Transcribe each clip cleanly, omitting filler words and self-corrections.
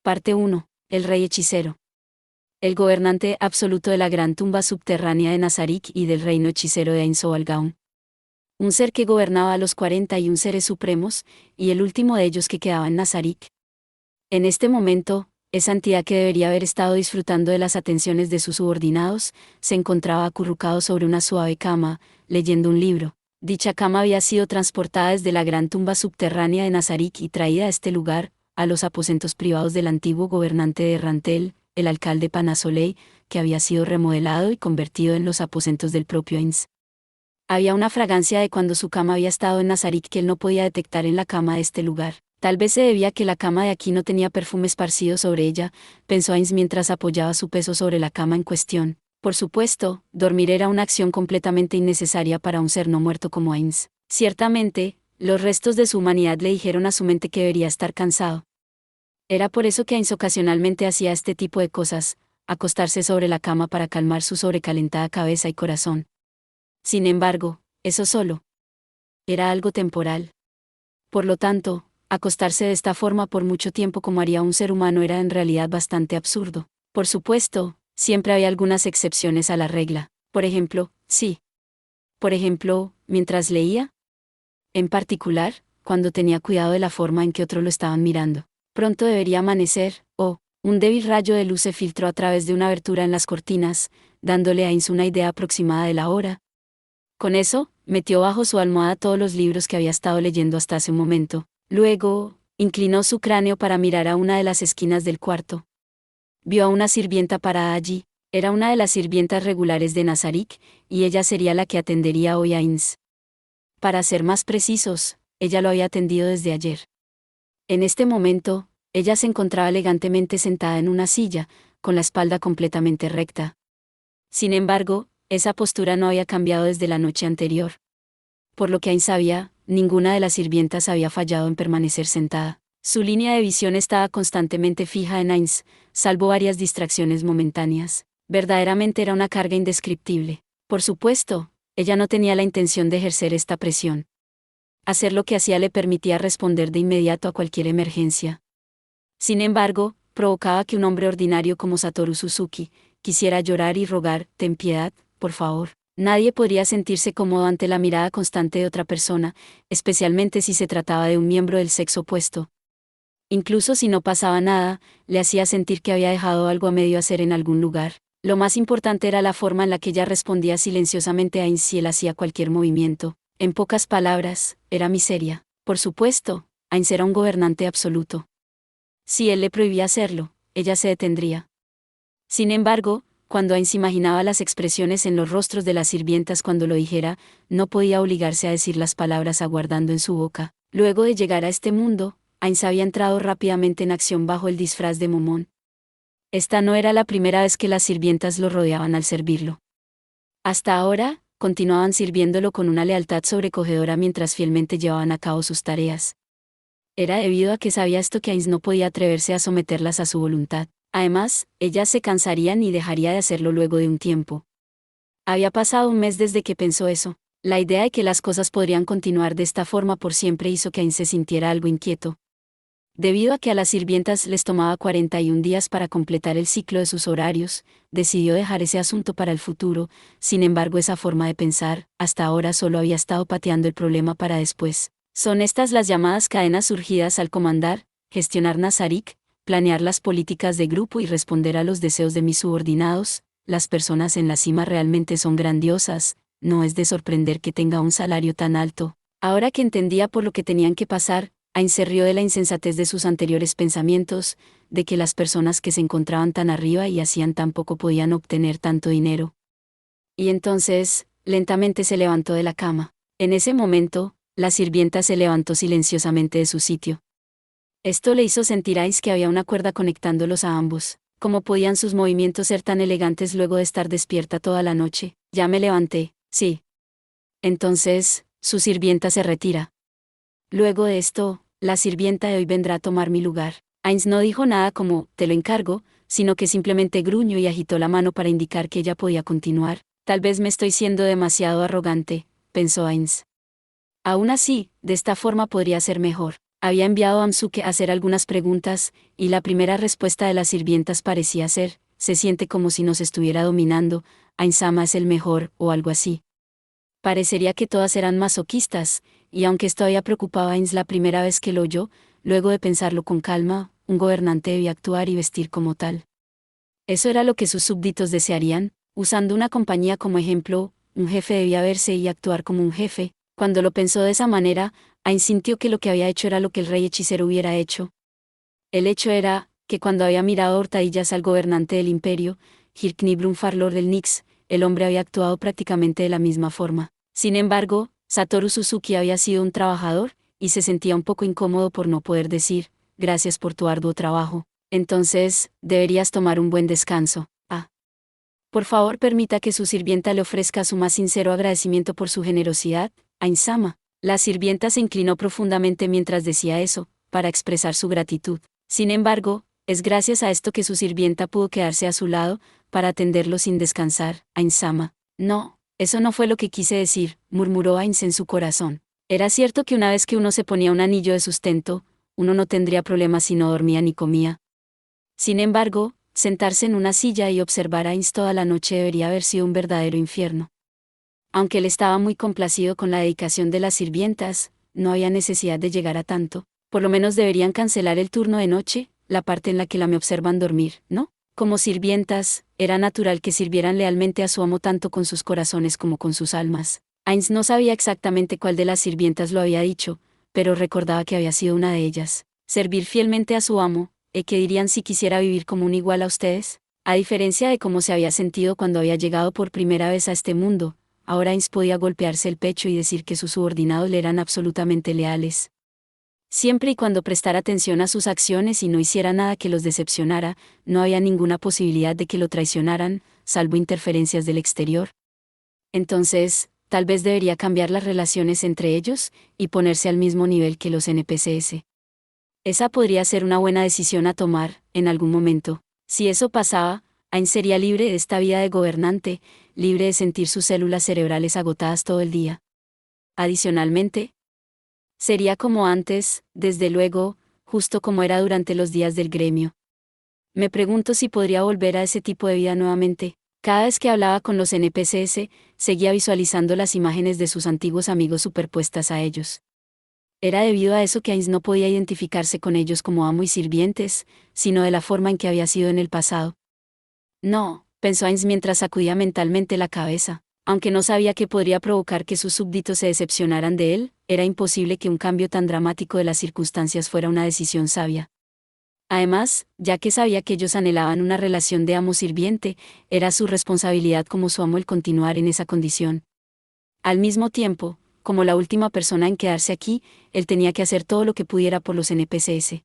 Parte 1. El rey hechicero. El gobernante absoluto de la gran tumba subterránea de Nazarik y del reino hechicero de Ainzoalgaon. Un ser que gobernaba a los 41 seres supremos, y el último de ellos que quedaba en Nazarik. En este momento, esa entidad que debería haber estado disfrutando de las atenciones de sus subordinados, se encontraba acurrucado sobre una suave cama, leyendo un libro. Dicha cama había sido transportada desde la gran tumba subterránea de Nazarik y traída a este lugar, a los aposentos privados del antiguo gobernante de Rantel, el alcalde Panasolei, que había sido remodelado y convertido en los aposentos del propio Ainz. Había una fragancia de cuando su cama había estado en Nazarik que él no podía detectar en la cama de este lugar. Tal vez se debía a que la cama de aquí no tenía perfume esparcido sobre ella, pensó Ainz mientras apoyaba su peso sobre la cama en cuestión. Por supuesto, dormir era una acción completamente innecesaria para un ser no muerto como Ainz. Ciertamente, los restos de su humanidad le dijeron a su mente que debería estar cansado. Era por eso que Ainz ocasionalmente hacía este tipo de cosas, acostarse sobre la cama para calmar su sobrecalentada cabeza y corazón. Sin embargo, eso solo era algo temporal. Por lo tanto, acostarse de esta forma por mucho tiempo como haría un ser humano era en realidad bastante absurdo. Por supuesto, siempre había algunas excepciones a la regla. Por ejemplo, mientras leía. En particular, cuando tenía cuidado de la forma en que otros lo estaban mirando. Pronto debería amanecer, un débil rayo de luz se filtró a través de una abertura en las cortinas, dándole a Ainz una idea aproximada de la hora. Con eso, metió bajo su almohada todos los libros que había estado leyendo hasta hace un momento. Luego, inclinó su cráneo para mirar a una de las esquinas del cuarto. Vio a una sirvienta parada allí. Era una de las sirvientas regulares de Nazarik, y ella sería la que atendería hoy a Ainz. Para ser más precisos, ella lo había atendido desde ayer. En este momento, ella se encontraba elegantemente sentada en una silla, con la espalda completamente recta. Sin embargo, esa postura no había cambiado desde la noche anterior. Por lo que Ainz sabía, ninguna de las sirvientas había fallado en permanecer sentada. Su línea de visión estaba constantemente fija en Ainz, salvo varias distracciones momentáneas. Verdaderamente era una carga indescriptible. Por supuesto, ella no tenía la intención de ejercer esta presión. Hacer lo que hacía le permitía responder de inmediato a cualquier emergencia. Sin embargo, provocaba que un hombre ordinario como Satoru Suzuki quisiera llorar y rogar: ten piedad, por favor. Nadie podría sentirse cómodo ante la mirada constante de otra persona, especialmente si se trataba de un miembro del sexo opuesto. Incluso si no pasaba nada, le hacía sentir que había dejado algo a medio hacer en algún lugar. Lo más importante era la forma en la que ella respondía silenciosamente a Ainz si él hacía cualquier movimiento. En pocas palabras, era miseria. Por supuesto, Ainz era un gobernante absoluto. Si él le prohibía hacerlo, ella se detendría. Sin embargo, cuando Ainz imaginaba las expresiones en los rostros de las sirvientas cuando lo dijera, no podía obligarse a decir las palabras aguardando en su boca. Luego de llegar a este mundo, Ainz había entrado rápidamente en acción bajo el disfraz de Momón. Esta no era la primera vez que las sirvientas lo rodeaban al servirlo. Hasta ahora, continuaban sirviéndolo con una lealtad sobrecogedora mientras fielmente llevaban a cabo sus tareas. Era debido a que sabía esto que Ainz no podía atreverse a someterlas a su voluntad. Además, ellas se cansarían y dejaría de hacerlo luego de un tiempo. Había pasado un mes desde que pensó eso. La idea de que las cosas podrían continuar de esta forma por siempre hizo que Ainz se sintiera algo inquieto. Debido a que a las sirvientas les tomaba 41 días para completar el ciclo de sus horarios, decidió dejar ese asunto para el futuro. Sin embargo, esa forma de pensar, hasta ahora solo había estado pateando el problema para después. Son estas las llamadas cadenas surgidas al comandar, gestionar Nazarik, planear las políticas de grupo y responder a los deseos de mis subordinados. Las personas en la cima realmente son grandiosas, no es de sorprender que tenga un salario tan alto. Ahora que entendía por lo que tenían que pasar, Ainz se rió de la insensatez de sus anteriores pensamientos, de que las personas que se encontraban tan arriba y hacían tan poco podían obtener tanto dinero. Y entonces, lentamente se levantó de la cama. En ese momento, la sirvienta se levantó silenciosamente de su sitio. Esto le hizo sentir a Ainz que había una cuerda conectándolos a ambos. ¿Cómo podían sus movimientos ser tan elegantes luego de estar despierta toda la noche? Ya me levanté, sí. Entonces, su sirvienta se retira. Luego de esto, la sirvienta de hoy vendrá a tomar mi lugar. Ainz no dijo nada como, te lo encargo, sino que simplemente gruñó y agitó la mano para indicar que ella podía continuar. Tal vez me estoy siendo demasiado arrogante, pensó Ainz. Aún así, de esta forma podría ser mejor. Había enviado a Amsuke a hacer algunas preguntas, y la primera respuesta de las sirvientas parecía ser: se siente como si nos estuviera dominando, Ainsama es el mejor, o algo así. Parecería que todas eran masoquistas, y aunque esto había preocupado a Ains la primera vez que lo oyó, luego de pensarlo con calma, un gobernante debía actuar y vestir como tal. Eso era lo que sus súbditos desearían, usando una compañía como ejemplo, un jefe debía verse y actuar como un jefe. Cuando lo pensó de esa manera, Ains sintió que lo que había hecho era lo que el rey hechicero hubiera hecho. El hecho era, que cuando había mirado a hurtadillas al gobernante del imperio, Hirkniblum Farlor del Nix, el hombre había actuado prácticamente de la misma forma. Sin embargo, Satoru Suzuki había sido un trabajador, y se sentía un poco incómodo por no poder decir: gracias por tu arduo trabajo. Entonces, deberías tomar un buen descanso. Por favor, permita que su sirvienta le ofrezca su más sincero agradecimiento por su generosidad, Ainsama. La sirvienta se inclinó profundamente mientras decía eso, para expresar su gratitud. Sin embargo, es gracias a esto que su sirvienta pudo quedarse a su lado, para atenderlo sin descansar, Ainsama. No, eso no fue lo que quise decir, murmuró Ains en su corazón. Era cierto que una vez que uno se ponía un anillo de sustento, uno no tendría problemas si no dormía ni comía. Sin embargo, sentarse en una silla y observar a Ains toda la noche debería haber sido un verdadero infierno. Aunque él estaba muy complacido con la dedicación de las sirvientas, no había necesidad de llegar a tanto. Por lo menos deberían cancelar el turno de noche, la parte en la que la me observan dormir, ¿no? Como sirvientas, era natural que sirvieran lealmente a su amo tanto con sus corazones como con sus almas. Ains no sabía exactamente cuál de las sirvientas lo había dicho, pero recordaba que había sido una de ellas. Servir fielmente a su amo, ¿qué dirían si quisiera vivir como un igual a ustedes? A diferencia de cómo se había sentido cuando había llegado por primera vez a este mundo, ahora Ains podía golpearse el pecho y decir que sus subordinados le eran absolutamente leales. Siempre y cuando prestara atención a sus acciones y no hiciera nada que los decepcionara, no había ninguna posibilidad de que lo traicionaran, salvo interferencias del exterior. Entonces, tal vez debería cambiar las relaciones entre ellos, y ponerse al mismo nivel que los NPCs. Esa podría ser una buena decisión a tomar, en algún momento. Si eso pasaba, Ain sería libre de esta vida de gobernante, libre de sentir sus células cerebrales agotadas todo el día. Adicionalmente, sería como antes, desde luego, justo como era durante los días del gremio. Me pregunto si podría volver a ese tipo de vida nuevamente. Cada vez que hablaba con los NPCs, seguía visualizando las imágenes de sus antiguos amigos superpuestas a ellos. Era debido a eso que Ains no podía identificarse con ellos como amo y sirvientes, sino de la forma en que había sido en el pasado. No, pensó Ains mientras sacudía mentalmente la cabeza. Aunque no sabía qué podría provocar que sus súbditos se decepcionaran de él, era imposible que un cambio tan dramático de las circunstancias fuera una decisión sabia. Además, ya que sabía que ellos anhelaban una relación de amo-sirviente, era su responsabilidad como su amo el continuar en esa condición. Al mismo tiempo, como la última persona en quedarse aquí, él tenía que hacer todo lo que pudiera por los NPCs.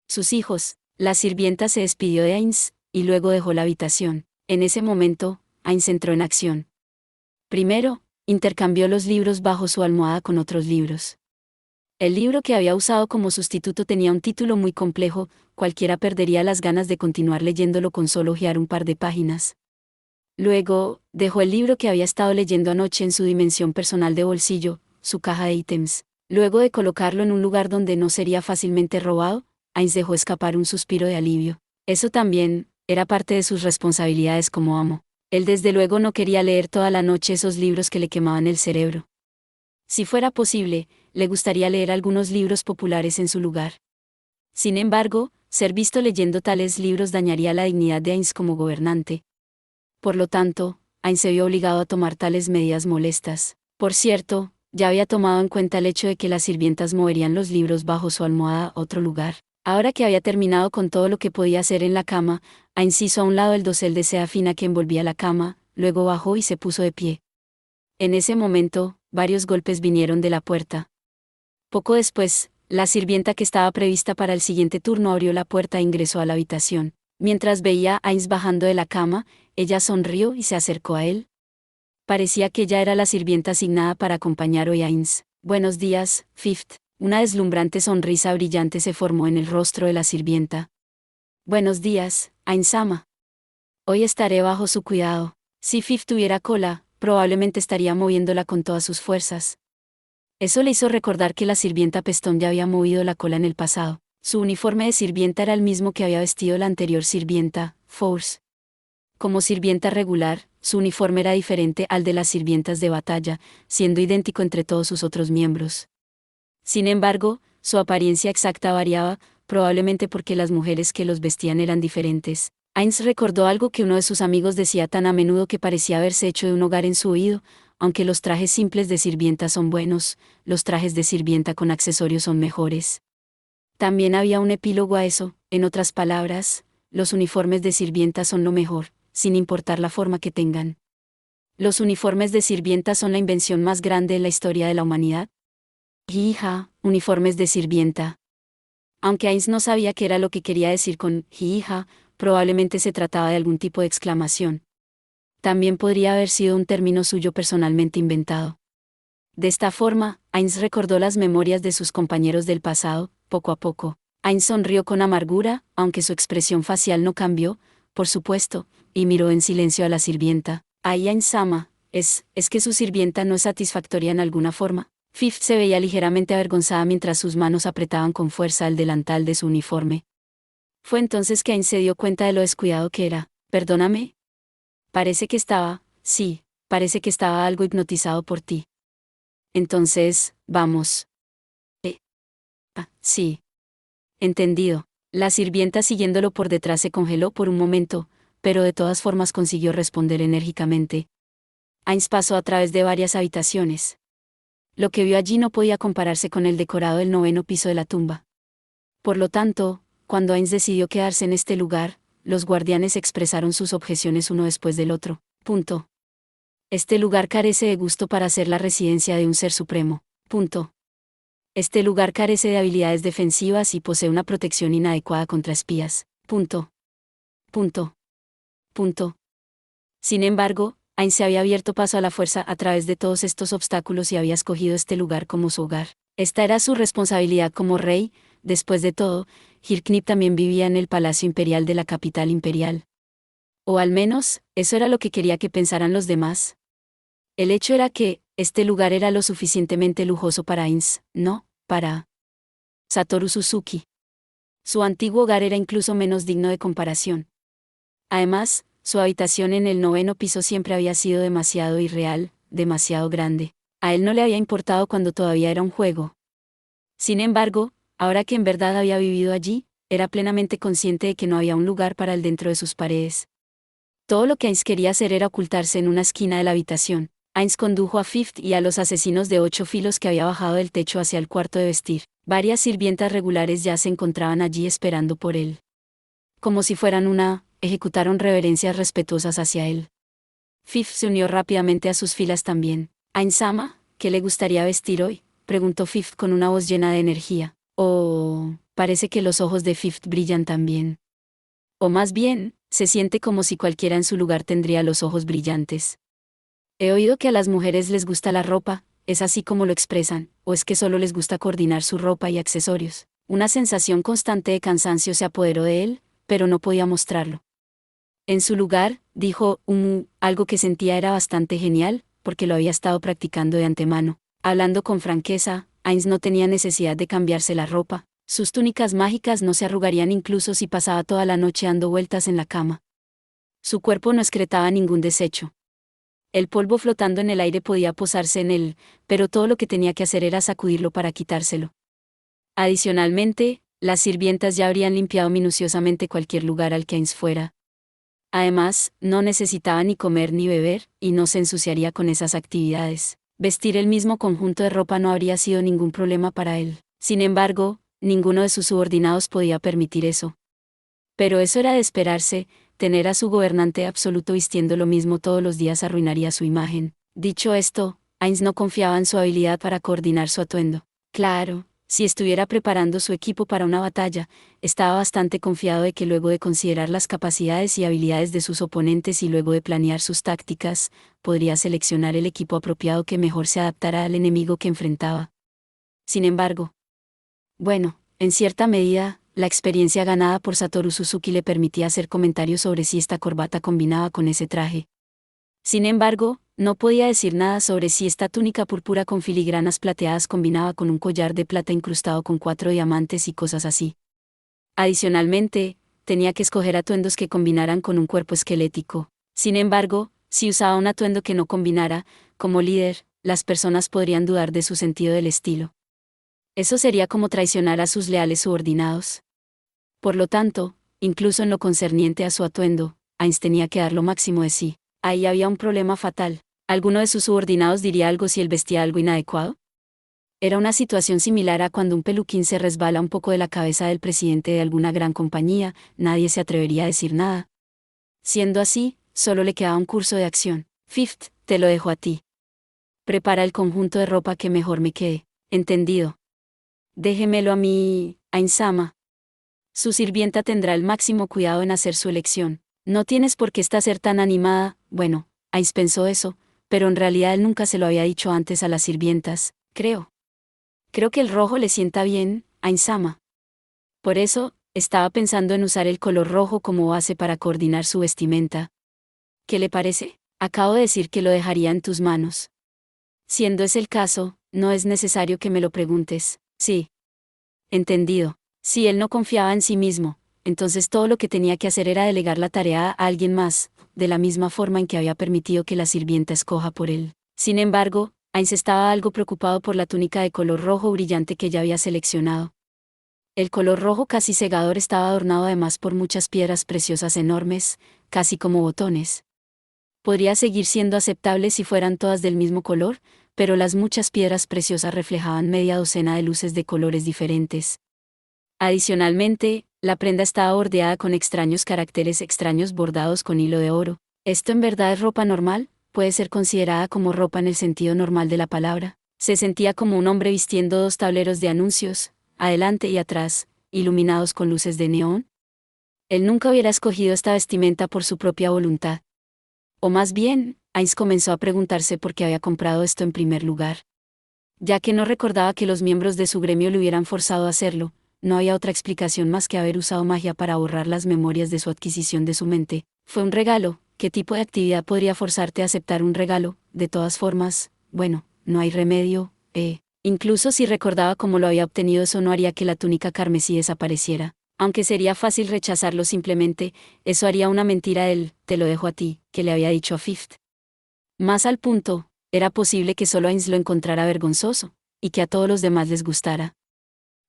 Sus hijos, la sirvienta se despidió de Ains, y luego dejó la habitación. En ese momento, Ains entró en acción. Primero, intercambió los libros bajo su almohada con otros libros. El libro que había usado como sustituto tenía un título muy complejo, cualquiera perdería las ganas de continuar leyéndolo con solo hojear un par de páginas. Luego, dejó el libro que había estado leyendo anoche en su dimensión personal de bolsillo, su caja de ítems. Luego de colocarlo en un lugar donde no sería fácilmente robado, Ains dejó escapar un suspiro de alivio. Eso también era parte de sus responsabilidades como amo. Él desde luego no quería leer toda la noche esos libros que le quemaban el cerebro. Si fuera posible, le gustaría leer algunos libros populares en su lugar. Sin embargo, ser visto leyendo tales libros dañaría la dignidad de Ains como gobernante. Por lo tanto, Ains se vio obligado a tomar tales medidas molestas. Por cierto, ya había tomado en cuenta el hecho de que las sirvientas moverían los libros bajo su almohada a otro lugar. Ahora que había terminado con todo lo que podía hacer en la cama, Ains hizo a un lado el dosel de seda fina que envolvía la cama, luego bajó y se puso de pie. En ese momento, varios golpes vinieron de la puerta. Poco después, la sirvienta que estaba prevista para el siguiente turno abrió la puerta e ingresó a la habitación. Mientras veía a Ains bajando de la cama, ella sonrió y se acercó a él. Parecía que ella era la sirvienta asignada para acompañar hoy a Ains. Buenos días, Fifth. Una deslumbrante sonrisa brillante se formó en el rostro de la sirvienta. Buenos días, Ainsama. Hoy estaré bajo su cuidado. Si Fifth tuviera cola, probablemente estaría moviéndola con todas sus fuerzas. Eso le hizo recordar que la sirvienta Pestón ya había movido la cola en el pasado. Su uniforme de sirvienta era el mismo que había vestido la anterior sirvienta, Force. Como sirvienta regular, su uniforme era diferente al de las sirvientas de batalla, siendo idéntico entre todos sus otros miembros. Sin embargo, su apariencia exacta variaba, probablemente porque las mujeres que los vestían eran diferentes. Ainz recordó algo que uno de sus amigos decía tan a menudo que parecía haberse hecho de un hogar en su oído: aunque los trajes simples de sirvienta son buenos, los trajes de sirvienta con accesorios son mejores. También había un epílogo a eso, en otras palabras, los uniformes de sirvienta son lo mejor, sin importar la forma que tengan. Los uniformes de sirvienta son la invención más grande en la historia de la humanidad. Hija, uniformes de sirvienta. Aunque Ainz no sabía qué era lo que quería decir con hija, probablemente se trataba de algún tipo de exclamación. También podría haber sido un término suyo personalmente inventado. De esta forma, Ainz recordó las memorias de sus compañeros del pasado, poco a poco. Ainz sonrió con amargura, aunque su expresión facial no cambió, por supuesto, y miró en silencio a la sirvienta. Ay, Ainz-sama, ¿es que su sirvienta no es satisfactoria en alguna forma? Fifth se veía ligeramente avergonzada mientras sus manos apretaban con fuerza el delantal de su uniforme. Fue entonces que Ainz se dio cuenta de lo descuidado que era. ¿Perdóname? Parece que estaba algo hipnotizado por ti. Entonces, vamos. Sí. Entendido. La sirvienta siguiéndolo por detrás se congeló por un momento, pero de todas formas consiguió responder enérgicamente. Ainz pasó a través de varias habitaciones. Lo que vio allí no podía compararse con el decorado del 9º piso de la tumba. Por lo tanto, cuando Ainz decidió quedarse en este lugar, los guardianes expresaron sus objeciones uno después del otro. Punto. Este lugar carece de gusto para ser la residencia de un ser supremo. Punto. Este lugar carece de habilidades defensivas y posee una protección inadecuada contra espías. Punto. Punto. Punto. Sin embargo, Ainz se había abierto paso a la fuerza a través de todos estos obstáculos y había escogido este lugar como su hogar. Esta era su responsabilidad como rey. Después de todo, Hirknip también vivía en el palacio imperial de la capital imperial. O al menos, eso era lo que quería que pensaran los demás. El hecho era que, este lugar era lo suficientemente lujoso para Ainz, no para Satoru Suzuki. Su antiguo hogar era incluso menos digno de comparación. Además, su habitación en el 9º piso siempre había sido demasiado irreal, demasiado grande. A él no le había importado cuando todavía era un juego. Sin embargo, ahora que en verdad había vivido allí, era plenamente consciente de que no había un lugar para él dentro de sus paredes. Todo lo que Ainz quería hacer era ocultarse en una esquina de la habitación. Ainz condujo a Fifth y a los asesinos de 8 filos que había bajado del techo hacia el cuarto de vestir. Varias sirvientas regulares ya se encontraban allí esperando por él. Como si fueran ejecutaron reverencias respetuosas hacia él. Fifth se unió rápidamente a sus filas también. Ainz-sama, ¿qué le gustaría vestir hoy?, preguntó Fifth con una voz llena de energía. Oh, parece que los ojos de Fifth brillan también. O más bien, se siente como si cualquiera en su lugar tendría los ojos brillantes. He oído que a las mujeres les gusta la ropa, ¿es así como lo expresan, o es que solo les gusta coordinar su ropa y accesorios? Una sensación constante de cansancio se apoderó de él, pero no podía mostrarlo. En su lugar, dijo, algo que sentía era bastante genial, porque lo había estado practicando de antemano. Hablando con franqueza, Ainz no tenía necesidad de cambiarse la ropa. Sus túnicas mágicas no se arrugarían incluso si pasaba toda la noche dando vueltas en la cama. Su cuerpo no excretaba ningún desecho. El polvo flotando en el aire podía posarse en él, pero todo lo que tenía que hacer era sacudirlo para quitárselo. Adicionalmente, las sirvientas ya habrían limpiado minuciosamente cualquier lugar al que Ainz fuera. Además, no necesitaba ni comer ni beber, y no se ensuciaría con esas actividades. Vestir el mismo conjunto de ropa no habría sido ningún problema para él. Sin embargo, ninguno de sus subordinados podía permitir eso. Pero eso era de esperarse. Tener a su gobernante absoluto vistiendo lo mismo todos los días arruinaría su imagen. Dicho esto, Ainz no confiaba en su habilidad para coordinar su atuendo. Claro, si estuviera preparando su equipo para una batalla, estaba bastante confiado de que luego de considerar las capacidades y habilidades de sus oponentes y luego de planear sus tácticas, podría seleccionar el equipo apropiado que mejor se adaptara al enemigo que enfrentaba. Sin embargo, bueno, en cierta medida, la experiencia ganada por Satoru Suzuki le permitía hacer comentarios sobre si esta corbata combinaba con ese traje. Sin embargo, No podía decir nada sobre si esta túnica púrpura con filigranas plateadas combinaba con un collar de plata incrustado con 4 diamantes y cosas así. Adicionalmente, tenía que escoger atuendos que combinaran con un cuerpo esquelético. Sin embargo, si usaba un atuendo que no combinara, como líder, las personas podrían dudar de su sentido del estilo. Eso sería como traicionar a sus leales subordinados. Por lo tanto, incluso en lo concerniente a su atuendo, Einstein tenía que dar lo máximo de sí. Ahí había un problema fatal. ¿Alguno de sus subordinados diría algo si él vestía algo inadecuado? Era una situación similar a cuando un peluquín se resbala un poco de la cabeza del presidente de alguna gran compañía, nadie se atrevería a decir nada. Siendo así, solo le quedaba un curso de acción. Fifth, te lo dejo a ti. Prepara el conjunto de ropa que mejor me quede. ¿Entendido? Déjemelo a mí, Ainsama. Su sirvienta tendrá el máximo cuidado en hacer su elección. No tienes por qué estar ser tan animada. Bueno, Ains pensó eso, pero en realidad él nunca se lo había dicho antes a las sirvientas, creo. Creo que el rojo le sienta bien, Ainsama. Por eso, estaba pensando en usar el color rojo como base para coordinar su vestimenta. ¿Qué le parece? Acabo de decir que lo dejaría en tus manos. Siendo ese el caso, no es necesario que me lo preguntes. Sí. Entendido. Si él no confiaba en sí mismo, entonces todo lo que tenía que hacer era delegar la tarea a alguien más, de la misma forma en que había permitido que la sirvienta escoja por él. Sin embargo, Ainz estaba algo preocupado por la túnica de color rojo brillante que ya había seleccionado. El color rojo casi cegador estaba adornado además por muchas piedras preciosas enormes, casi como botones. Podría seguir siendo aceptable si fueran todas del mismo color, pero las muchas piedras preciosas reflejaban media docena de luces de colores diferentes. Adicionalmente, la prenda estaba bordeada con extraños caracteres extraños bordados con hilo de oro. ¿Esto en verdad es ropa normal? ¿Puede ser considerada como ropa en el sentido normal de la palabra? Se sentía como un hombre vistiendo 2 tableros de anuncios, adelante y atrás, iluminados con luces de neón. Él nunca hubiera escogido esta vestimenta por su propia voluntad. O más bien, Ainz comenzó a preguntarse por qué había comprado esto en primer lugar. Ya que no recordaba que los miembros de su gremio le hubieran forzado a hacerlo, no había otra explicación más que haber usado magia para borrar las memorias de su adquisición de su mente. Fue un regalo. ¿Qué tipo de actividad podría forzarte a aceptar un regalo? De todas formas, bueno, no hay remedio, Incluso si recordaba cómo lo había obtenido, eso no haría que la túnica carmesí desapareciera. Aunque sería fácil rechazarlo simplemente, eso haría una mentira él, te lo dejo a ti, que le había dicho a Fifth. Más al punto, era posible que solo Ainz lo encontrara vergonzoso, y que a todos los demás les gustara.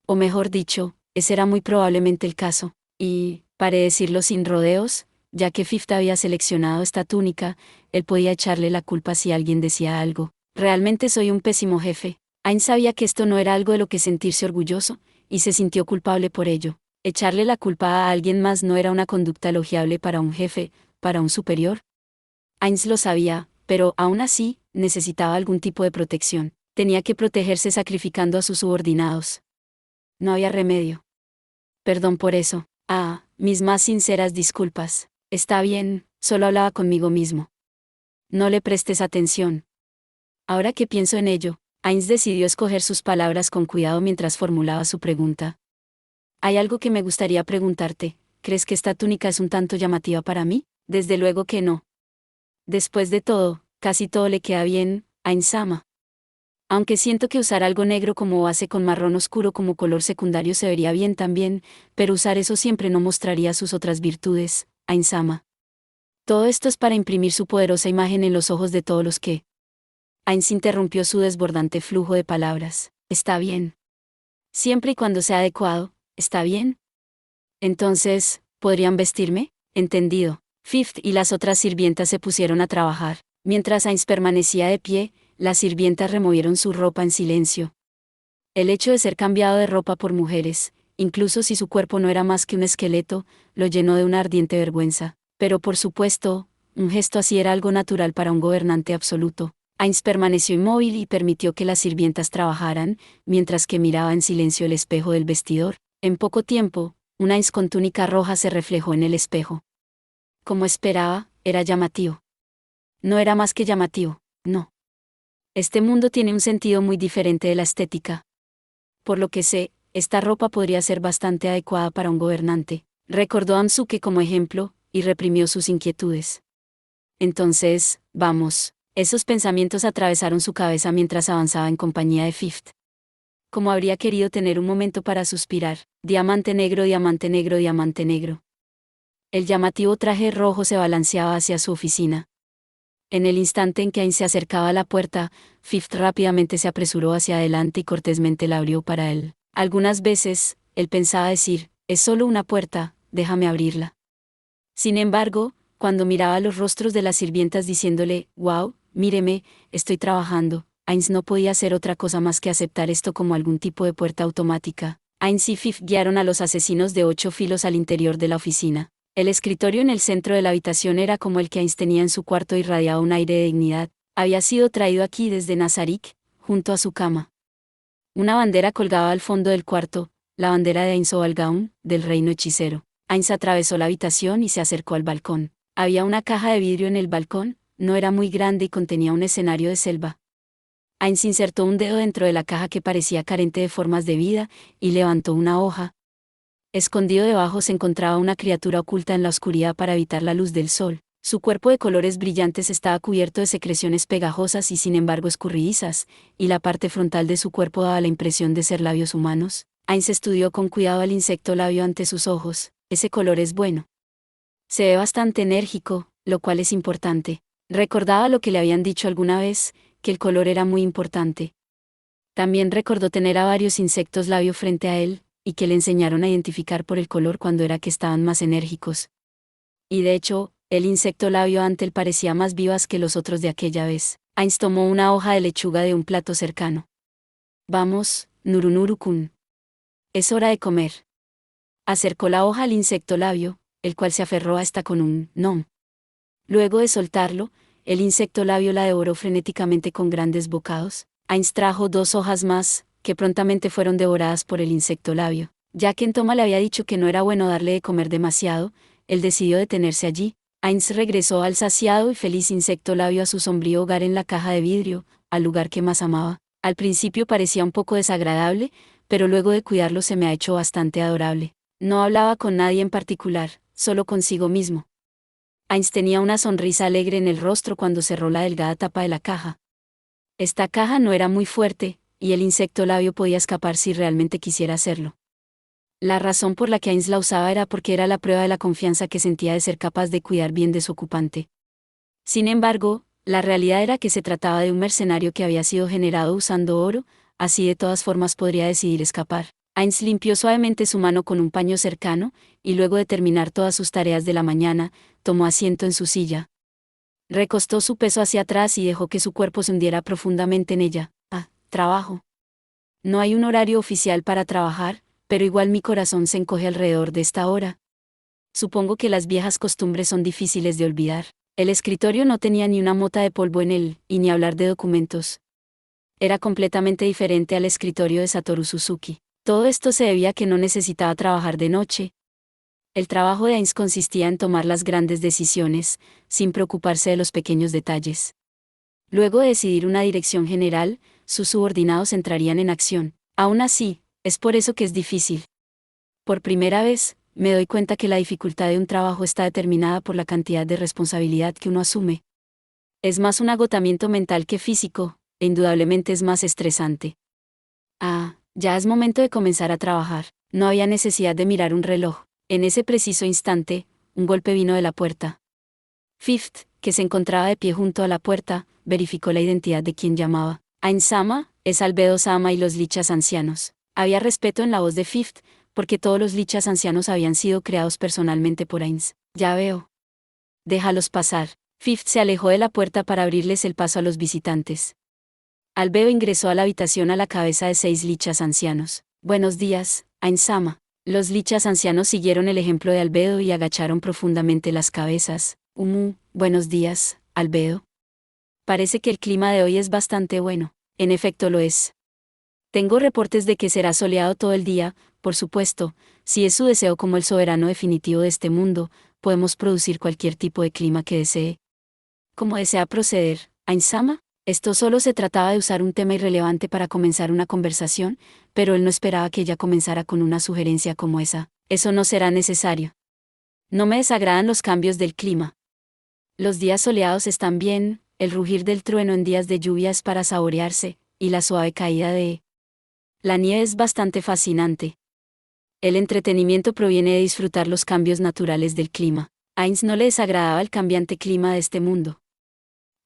O mejor dicho, ese era muy probablemente el caso, y, para decirlo sin rodeos, ya que Fifth había seleccionado esta túnica, él podía echarle la culpa si alguien decía algo. Realmente soy un pésimo jefe. Ainz sabía que esto no era algo de lo que sentirse orgulloso, y se sintió culpable por ello. Echarle la culpa a alguien más no era una conducta elogiable para un jefe, para un superior. Ainz lo sabía, pero aún así, necesitaba algún tipo de protección. Tenía que protegerse sacrificando a sus subordinados. No había remedio. Perdón por eso. Mis más sinceras disculpas. Está bien, solo hablaba conmigo mismo. No le prestes atención. Ahora que pienso en ello, Ainz decidió escoger sus palabras con cuidado mientras formulaba su pregunta. Hay algo que me gustaría preguntarte. ¿Crees que esta túnica es un tanto llamativa para mí? Desde luego que no. Después de todo, casi todo le queda bien, Ainsama. Aunque siento que usar algo negro como base con marrón oscuro como color secundario se vería bien también, pero usar eso siempre no mostraría sus otras virtudes, Ainsama. Todo esto es para imprimir su poderosa imagen en los ojos de todos los que... Ainz interrumpió su desbordante flujo de palabras. Está bien. Siempre y cuando sea adecuado, ¿está bien? Entonces, ¿podrían vestirme? Entendido. Fifth y las otras sirvientas se pusieron a trabajar. Mientras Ainz permanecía de pie, las sirvientas removieron su ropa en silencio. El hecho de ser cambiado de ropa por mujeres, incluso si su cuerpo no era más que un esqueleto, lo llenó de una ardiente vergüenza. Pero por supuesto, un gesto así era algo natural para un gobernante absoluto. Ainz permaneció inmóvil y permitió que las sirvientas trabajaran, mientras que miraba en silencio el espejo del vestidor. En poco tiempo, un Ainz con túnica roja se reflejó en el espejo. Como esperaba, era llamativo. No era más que llamativo, no. Este mundo tiene un sentido muy diferente de la estética. Por lo que sé, esta ropa podría ser bastante adecuada para un gobernante. Recordó a Amsuke como ejemplo, y reprimió sus inquietudes. Entonces, vamos, Esos pensamientos atravesaron su cabeza mientras avanzaba en compañía de Fifth. Como habría querido tener un momento para suspirar, diamante negro, diamante negro, diamante negro. El llamativo traje rojo se balanceaba hacia su oficina. En el instante en que Ainz se acercaba a la puerta, Fifth rápidamente se apresuró hacia adelante y cortésmente la abrió para él. Algunas veces, él pensaba decir, es solo una puerta, déjame abrirla. Sin embargo, cuando miraba los rostros de las sirvientas diciéndole, wow, míreme, estoy trabajando, Ainz no podía hacer otra cosa más que aceptar esto como algún tipo de puerta automática. Ainz y Fifth guiaron a los asesinos de 8 filos al interior de la oficina. El escritorio en el centro de la habitación era como el que Ainz tenía en su cuarto y irradiaba un aire de dignidad. Había sido traído aquí desde Nazarik, junto a su cama. Una bandera colgaba al fondo del cuarto, la bandera de Ainz Ovalgaun, del reino hechicero. Ainz atravesó la habitación y se acercó al balcón. Había una caja de vidrio en el balcón, no era muy grande y contenía un escenario de selva. Ainz insertó un dedo dentro de la caja que parecía carente de formas de vida, y levantó una hoja. Escondido debajo se encontraba una criatura oculta en la oscuridad para evitar la luz del sol. Su cuerpo de colores brillantes estaba cubierto de secreciones pegajosas y sin embargo escurridizas, y la parte frontal de su cuerpo daba la impresión de ser labios humanos. Ainz estudió con cuidado al insecto labio ante sus ojos. Ese color es bueno. Se ve bastante enérgico, lo cual es importante. Recordaba lo que le habían dicho alguna vez, que el color era muy importante. También recordó tener a varios insectos labio frente a él, y que le enseñaron a identificar por el color cuando era que estaban más enérgicos. Y de hecho, el insecto labio ante él parecía más vivaz que los otros de aquella vez. Ainz tomó una hoja de lechuga de un plato cercano. Vamos, Nurunuru-kun. Es hora de comer. Acercó la hoja al insecto labio, el cual se aferró hasta con un nom. Luego de soltarlo, el insecto labio la devoró frenéticamente con grandes bocados. Ainz trajo 2 hojas más, que prontamente fueron devoradas por el insecto labio. Ya que Entoma le había dicho que no era bueno darle de comer demasiado, él decidió detenerse allí. Ainz regresó al saciado y feliz insecto labio a su sombrío hogar en la caja de vidrio, al lugar que más amaba. Al principio parecía un poco desagradable, pero luego de cuidarlo se me ha hecho bastante adorable. No hablaba con nadie en particular, solo consigo mismo. Ainz tenía una sonrisa alegre en el rostro cuando cerró la delgada tapa de la caja. Esta caja no era muy fuerte, y el insecto labio podía escapar si realmente quisiera hacerlo. La razón por la que Ainz la usaba era porque era la prueba de la confianza que sentía de ser capaz de cuidar bien de su ocupante. Sin embargo, la realidad era que se trataba de un mercenario que había sido generado usando oro, así de todas formas podría decidir escapar. Ainz limpió suavemente su mano con un paño cercano, y luego de terminar todas sus tareas de la mañana, tomó asiento en su silla. Recostó su peso hacia atrás y dejó que su cuerpo se hundiera profundamente en ella. Trabajo. No hay un horario oficial para trabajar, pero igual mi corazón se encoge alrededor de esta hora. Supongo que las viejas costumbres son difíciles de olvidar. El escritorio no tenía ni una mota de polvo en él, y ni hablar de documentos. Era completamente diferente al escritorio de Satoru Suzuki. Todo esto se debía a que no necesitaba trabajar de noche. El trabajo de Ainz consistía en tomar las grandes decisiones, sin preocuparse de los pequeños detalles. Luego de decidir una dirección general, sus subordinados entrarían en acción. Aún así, es por eso que es difícil. Por primera vez, me doy cuenta que la dificultad de un trabajo está determinada por la cantidad de responsabilidad que uno asume. Es más un agotamiento mental que físico, e indudablemente es más estresante. Ya es momento de comenzar a trabajar. No había necesidad de mirar un reloj. En ese preciso instante, un golpe vino de la puerta. Fifth, que se encontraba de pie junto a la puerta, verificó la identidad de quien llamaba. Ainz-sama, es Albedo-sama y los lichas ancianos. Había respeto en la voz de Fifth, porque todos los lichas ancianos habían sido creados personalmente por Ainz. Ya veo. Déjalos pasar. Fifth se alejó de la puerta para abrirles el paso a los visitantes. Albedo ingresó a la habitación a la cabeza de 6 lichas ancianos. Buenos días, Ainz-sama. Los lichas ancianos siguieron el ejemplo de Albedo y agacharon profundamente las cabezas. Buenos días, Albedo. Parece que el clima de hoy es bastante bueno. En efecto lo es. Tengo reportes de que será soleado todo el día, por supuesto, si es su deseo como el soberano definitivo de este mundo, podemos producir cualquier tipo de clima que desee. ¿Cómo desea proceder, Ainz-sama? Esto solo se trataba de usar un tema irrelevante para comenzar una conversación, pero él no esperaba que ella comenzara con una sugerencia como esa. Eso no será necesario. No me desagradan los cambios del clima. Los días soleados están bien, el rugir del trueno en días de lluvia es para saborearse, y la suave caída de la nieve es bastante fascinante. El entretenimiento proviene de disfrutar los cambios naturales del clima. A Heinz no le desagradaba el cambiante clima de este mundo.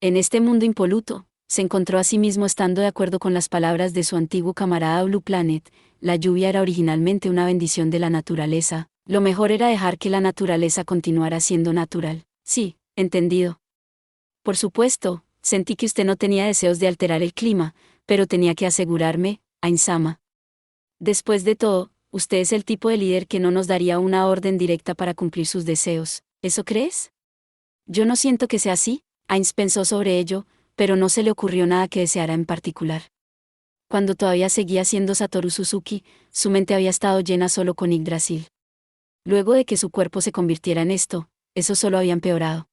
En este mundo impoluto, se encontró a sí mismo estando de acuerdo con las palabras de su antiguo camarada Blue Planet: la lluvia era originalmente una bendición de la naturaleza, lo mejor era dejar que la naturaleza continuara siendo natural. Sí, entendido. Por supuesto, sentí que usted no tenía deseos de alterar el clima, pero tenía que asegurarme, Ainsama. Después de todo, usted es el tipo de líder que no nos daría una orden directa para cumplir sus deseos, ¿eso crees? Yo no siento que sea así. Heinz pensó sobre ello, pero no se le ocurrió nada que deseara en particular. Cuando todavía seguía siendo Satoru Suzuki, su mente había estado llena solo con Yggdrasil. Luego de que su cuerpo se convirtiera en esto, eso solo había empeorado.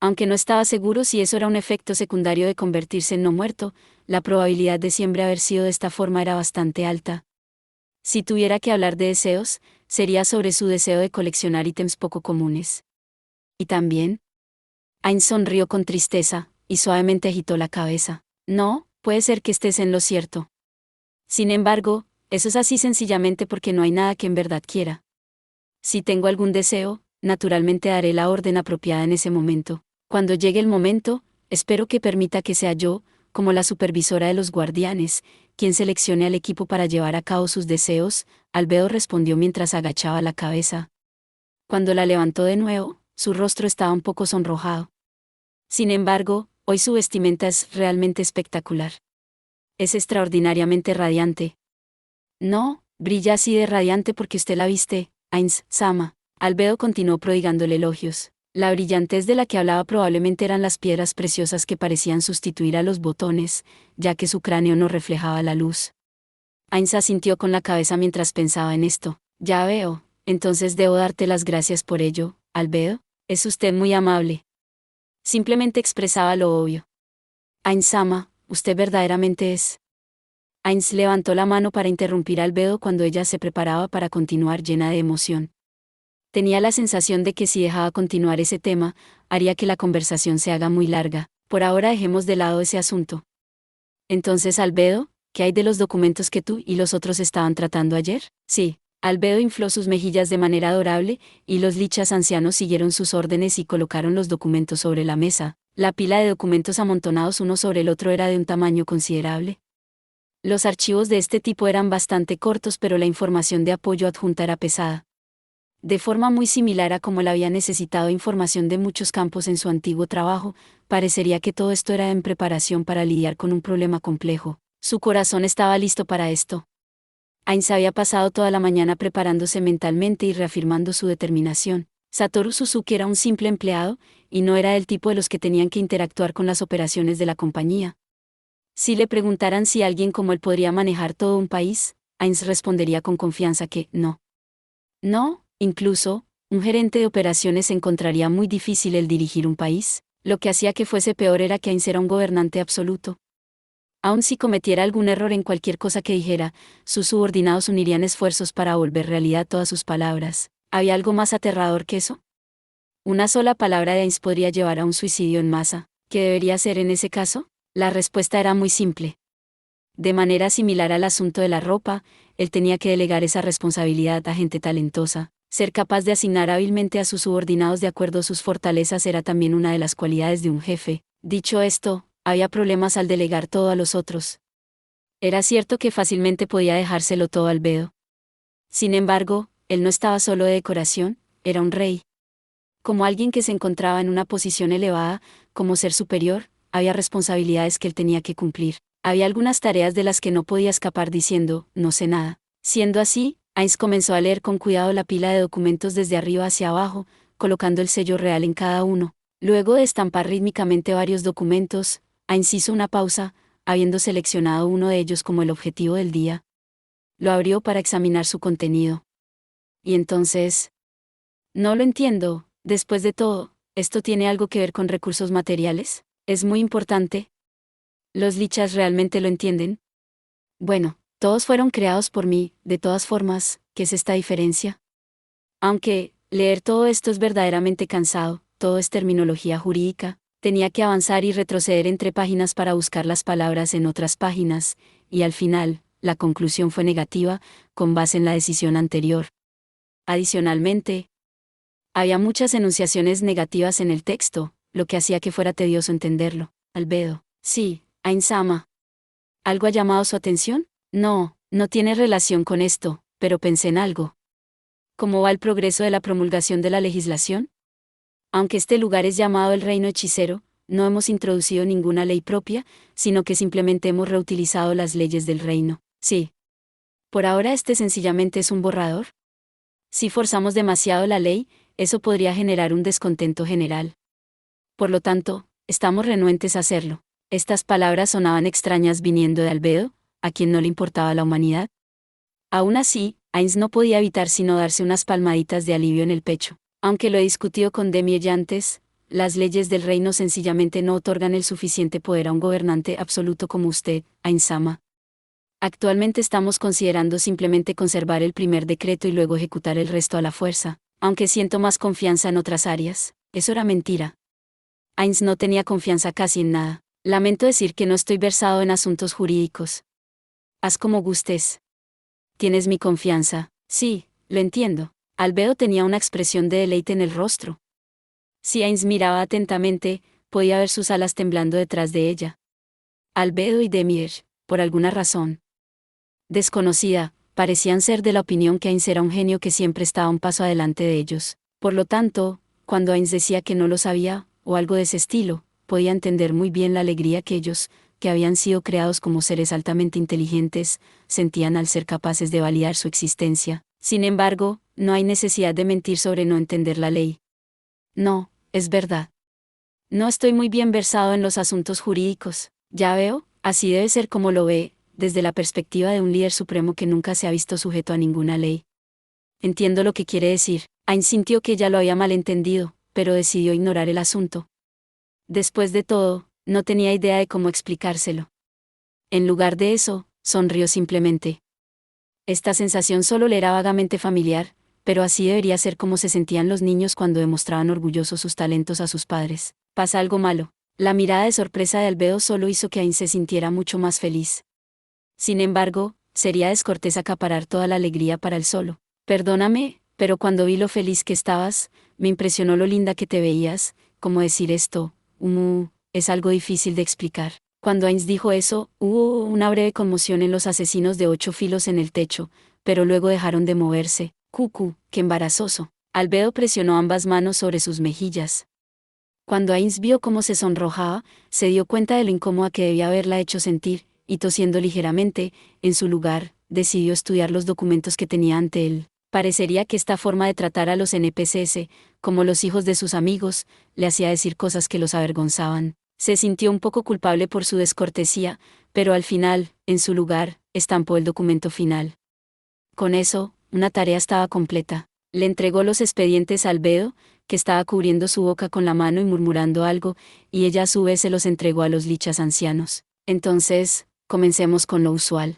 Aunque no estaba seguro si eso era un efecto secundario de convertirse en no muerto, la probabilidad de siempre haber sido de esta forma era bastante alta. Si tuviera que hablar de deseos, sería sobre su deseo de coleccionar ítems poco comunes. ¿Y también? Heinz sonrió con tristeza, y suavemente agitó la cabeza. No, puede ser que estés en lo cierto. Sin embargo, eso es así sencillamente porque no hay nada que en verdad quiera. Si tengo algún deseo, naturalmente daré la orden apropiada en ese momento. Cuando llegue el momento, espero que permita que sea yo, como la supervisora de los guardianes, quien seleccione al equipo para llevar a cabo sus deseos, Albedo respondió mientras agachaba la cabeza. Cuando la levantó de nuevo, su rostro estaba un poco sonrojado. Sin embargo, hoy su vestimenta es realmente espectacular. Es extraordinariamente radiante. No, brilla así de radiante porque usted la viste, Heinz-sama. Albedo continuó prodigándole elogios. La brillantez de la que hablaba probablemente eran las piedras preciosas que parecían sustituir a los botones, ya que su cráneo no reflejaba la luz. Heinz asintió con la cabeza mientras pensaba en esto. Ya veo, entonces debo darte las gracias por ello, Albedo. Es usted muy amable. Simplemente expresaba lo obvio. Heinz-sama, usted verdaderamente es. Heinz levantó la mano para interrumpir a Albedo cuando ella se preparaba para continuar llena de emoción. Tenía la sensación de que si dejaba continuar ese tema, haría que la conversación se haga muy larga. Por ahora dejemos de lado ese asunto. Entonces, Albedo, ¿qué hay de los documentos que tú y los otros estaban tratando ayer? Sí. Albedo infló sus mejillas de manera adorable, y los lichas ancianos siguieron sus órdenes y colocaron los documentos sobre la mesa. La pila de documentos amontonados uno sobre el otro era de un tamaño considerable. Los archivos de este tipo eran bastante cortos, pero la información de apoyo adjunta era pesada. De forma muy similar a como él había necesitado información de muchos campos en su antiguo trabajo, parecería que todo esto era en preparación para lidiar con un problema complejo. Su corazón estaba listo para esto. Heinz había pasado toda la mañana preparándose mentalmente y reafirmando su determinación. Satoru Suzuki era un simple empleado, y no era el tipo de los que tenían que interactuar con las operaciones de la compañía. Si le preguntaran si alguien como él podría manejar todo un país, Heinz respondería con confianza que no. No, incluso, un gerente de operaciones encontraría muy difícil el dirigir un país. Lo que hacía que fuese peor era que Heinz era un gobernante absoluto. Aun si cometiera algún error en cualquier cosa que dijera, sus subordinados unirían esfuerzos para volver realidad todas sus palabras. ¿Había algo más aterrador que eso? Una sola palabra de Heinz podría llevar a un suicidio en masa. ¿Qué debería hacer en ese caso? La respuesta era muy simple. De manera similar al asunto de la ropa, él tenía que delegar esa responsabilidad a gente talentosa. Ser capaz de asignar hábilmente a sus subordinados de acuerdo a sus fortalezas era también una de las cualidades de un jefe. Dicho esto, había problemas al delegar todo a los otros. Era cierto que fácilmente podía dejárselo todo al Albedo. Sin embargo, él no estaba solo de decoración, era un rey. Como alguien que se encontraba en una posición elevada, como ser superior, había responsabilidades que él tenía que cumplir. Había algunas tareas de las que no podía escapar diciendo, no sé nada. Siendo así, Heinz comenzó a leer con cuidado la pila de documentos desde arriba hacia abajo, colocando el sello real en cada uno. Luego de estampar rítmicamente varios documentos, Heinz hizo una pausa, habiendo seleccionado uno de ellos como el objetivo del día. Lo abrió para examinar su contenido. Y entonces... No lo entiendo, después de todo, ¿esto tiene algo que ver con recursos materiales? ¿Es muy importante? ¿Los lichas realmente lo entienden? Bueno, todos fueron creados por mí, de todas formas, ¿qué es esta diferencia? Aunque, leer todo esto es verdaderamente cansado, todo es terminología jurídica, Tenía que avanzar y retroceder entre páginas para buscar las palabras en otras páginas, y al final, la conclusión fue negativa, con base en la decisión anterior. Adicionalmente, había muchas enunciaciones negativas en el texto, lo que hacía que fuera tedioso entenderlo. Albedo. Sí, Ain-sama. ¿Algo ha llamado su atención? No, no tiene relación con esto, pero pensé en algo. ¿Cómo va el progreso de la promulgación de la legislación? Aunque este lugar es llamado el reino hechicero, no hemos introducido ninguna ley propia, sino que simplemente hemos reutilizado las leyes del reino. Sí. Por ahora este sencillamente es un borrador. Si forzamos demasiado la ley, eso podría generar un descontento general. Por lo tanto, estamos renuentes a hacerlo. Estas palabras sonaban extrañas viniendo de Albedo, a quien no le importaba la humanidad. Aún así, Ainz no podía evitar sino darse unas palmaditas de alivio en el pecho. Aunque lo he discutido con Demiel antes, las leyes del reino sencillamente no otorgan el suficiente poder a un gobernante absoluto como usted, Ain-sama. Actualmente estamos considerando simplemente conservar el primer decreto y luego ejecutar el resto a la fuerza, aunque siento más confianza en otras áreas. Eso era mentira. Ainz no tenía confianza casi en nada. Lamento decir que no estoy versado en asuntos jurídicos. Haz como gustes. Tienes mi confianza. Sí, lo entiendo. Albedo tenía una expresión de deleite en el rostro. Si Ainz miraba atentamente, podía ver sus alas temblando detrás de ella. Albedo y Demier, por alguna razón desconocida, parecían ser de la opinión que Ainz era un genio que siempre estaba un paso adelante de ellos. Por lo tanto, cuando Ainz decía que no lo sabía, o algo de ese estilo, podía entender muy bien la alegría que ellos, que habían sido creados como seres altamente inteligentes, sentían al ser capaces de validar su existencia. Sin embargo, no hay necesidad de mentir sobre no entender la ley. No, es verdad. No estoy muy bien versado en los asuntos jurídicos. Ya veo, así debe ser como lo ve, desde la perspectiva de un líder supremo que nunca se ha visto sujeto a ninguna ley. Entiendo lo que quiere decir. Ainz sintió que ella lo había malentendido, pero decidió ignorar el asunto. Después de todo, no tenía idea de cómo explicárselo. En lugar de eso, sonrió simplemente. Esta sensación solo le era vagamente familiar, pero así debería ser como se sentían los niños cuando demostraban orgullosos sus talentos a sus padres. ¿Pasa algo malo? La mirada de sorpresa de Albedo solo hizo que Ainz se sintiera mucho más feliz. Sin embargo, sería descortés acaparar toda la alegría para él solo. Perdóname, pero cuando vi lo feliz que estabas, me impresionó lo linda que te veías. ¿Cómo decir esto? Es algo difícil de explicar. Cuando Ainz dijo eso, hubo una breve conmoción en los asesinos de 8 filos en el techo, pero luego dejaron de moverse. Qué embarazoso. Albedo presionó ambas manos sobre sus mejillas. Cuando Ainz vio cómo se sonrojaba, se dio cuenta de lo incómoda que debía haberla hecho sentir, y tosiendo ligeramente, en su lugar, decidió estudiar los documentos que tenía ante él. Parecería que esta forma de tratar a los NPCs, como los hijos de sus amigos, le hacía decir cosas que los avergonzaban. Se sintió un poco culpable por su descortesía, pero al final, en su lugar, estampó el documento final. Con eso, una tarea estaba completa. Le entregó los expedientes a Albedo, que estaba cubriendo su boca con la mano y murmurando algo, y ella a su vez se los entregó a los lichas ancianos. Entonces, comencemos con lo usual.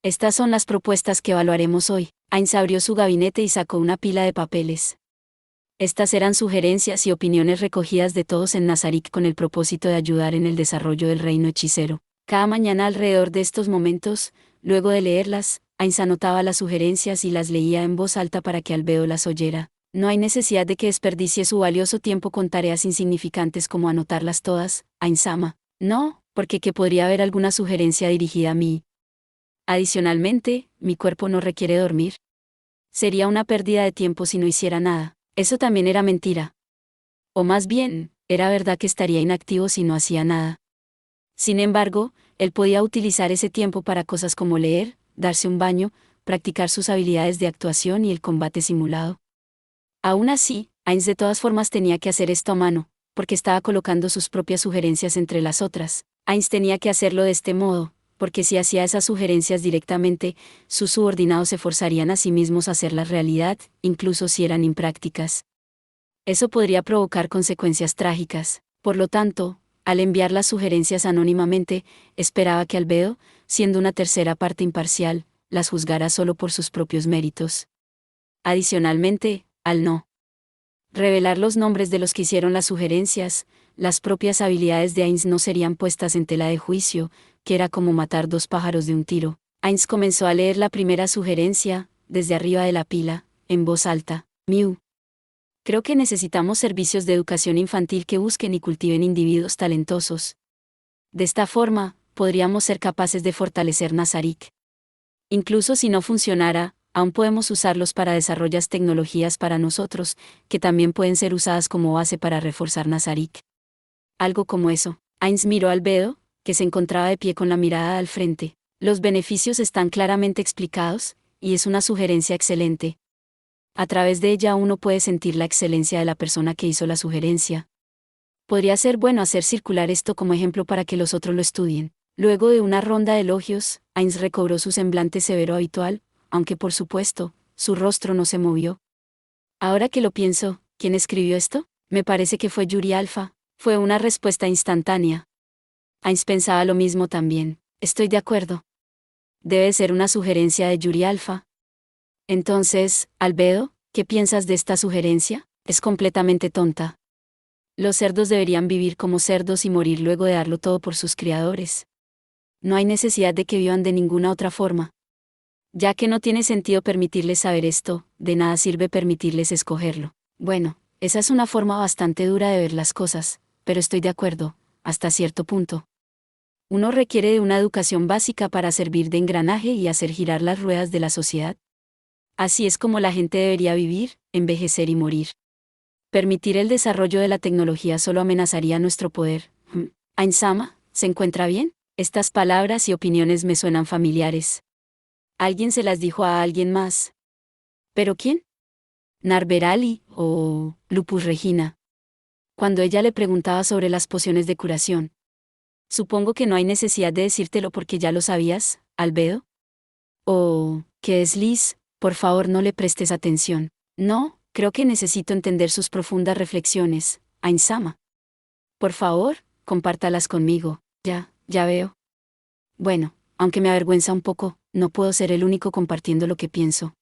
Estas son las propuestas que evaluaremos hoy. Ainz abrió su gabinete y sacó una pila de papeles. Estas eran sugerencias y opiniones recogidas de todos en Nazarik con el propósito de ayudar en el desarrollo del reino hechicero. Cada mañana alrededor de estos momentos, luego de leerlas, Ainz anotaba las sugerencias y las leía en voz alta para que Albedo las oyera. No hay necesidad de que desperdicie su valioso tiempo con tareas insignificantes como anotarlas todas, Ain-sama. No, porque que podría haber alguna sugerencia dirigida a mí. Adicionalmente, mi cuerpo no requiere dormir. Sería una pérdida de tiempo si no hiciera nada. Eso también era mentira. O más bien, era verdad que estaría inactivo si no hacía nada. Sin embargo, él podía utilizar ese tiempo para cosas como leer, darse un baño, practicar sus habilidades de actuación y el combate simulado. Aún así, Ainz de todas formas tenía que hacer esto a mano, porque estaba colocando sus propias sugerencias entre las otras. Ainz tenía que hacerlo de este modo, porque si hacía esas sugerencias directamente, sus subordinados se forzarían a sí mismos a hacerlas realidad, incluso si eran imprácticas. Eso podría provocar consecuencias trágicas. Por lo tanto, al enviar las sugerencias anónimamente, esperaba que Albedo, siendo una tercera parte imparcial, las juzgara solo por sus propios méritos. Adicionalmente, al no revelar los nombres de los que hicieron las sugerencias, las propias habilidades de Ainz no serían puestas en tela de juicio, que era como matar dos pájaros de un tiro. Ainz comenzó a leer la primera sugerencia, desde arriba de la pila, en voz alta. Mew. Creo que necesitamos servicios de educación infantil que busquen y cultiven individuos talentosos. De esta forma, podríamos ser capaces de fortalecer Nazarik. Incluso si no funcionara, aún podemos usarlos para desarrollar tecnologías para nosotros, que también pueden ser usadas como base para reforzar Nazarik. Algo como eso. Ainz miró a Albedo, que se encontraba de pie con la mirada al frente. Los beneficios están claramente explicados, y es una sugerencia excelente. A través de ella uno puede sentir la excelencia de la persona que hizo la sugerencia. Podría ser bueno hacer circular esto como ejemplo para que los otros lo estudien. Luego de una ronda de elogios, Ainz recobró su semblante severo habitual, aunque por supuesto, su rostro no se movió. Ahora que lo pienso, ¿quién escribió esto? Me parece que fue Yuri Alfa. Fue una respuesta instantánea. Ainz pensaba lo mismo también. Estoy de acuerdo. Debe ser una sugerencia de Yuri Alfa. Entonces, Albedo, ¿qué piensas de esta sugerencia? Es completamente tonta. Los cerdos deberían vivir como cerdos y morir luego de darlo todo por sus criadores. No hay necesidad de que vivan de ninguna otra forma. Ya que no tiene sentido permitirles saber esto, de nada sirve permitirles escogerlo. Bueno, esa es una forma bastante dura de ver las cosas, pero estoy de acuerdo, hasta cierto punto. Uno requiere de una educación básica para servir de engranaje y hacer girar las ruedas de la sociedad. Así es como la gente debería vivir, envejecer y morir. Permitir el desarrollo de la tecnología solo amenazaría nuestro poder. Ainz-sama, ¿se encuentra bien? Estas palabras y opiniones me suenan familiares. Alguien se las dijo a alguien más. ¿Pero quién? Narberali, o Lupus Regina. Cuando ella le preguntaba sobre las pociones de curación. Supongo que no hay necesidad de decírtelo porque ya lo sabías, Albedo. Oh, ¿qué es Liz? Por favor no le prestes atención. No, creo que necesito entender sus profundas reflexiones, Ainz-sama. Por favor, compártalas conmigo. Ya veo. Bueno, aunque me avergüenza un poco, no puedo ser el único compartiendo lo que pienso.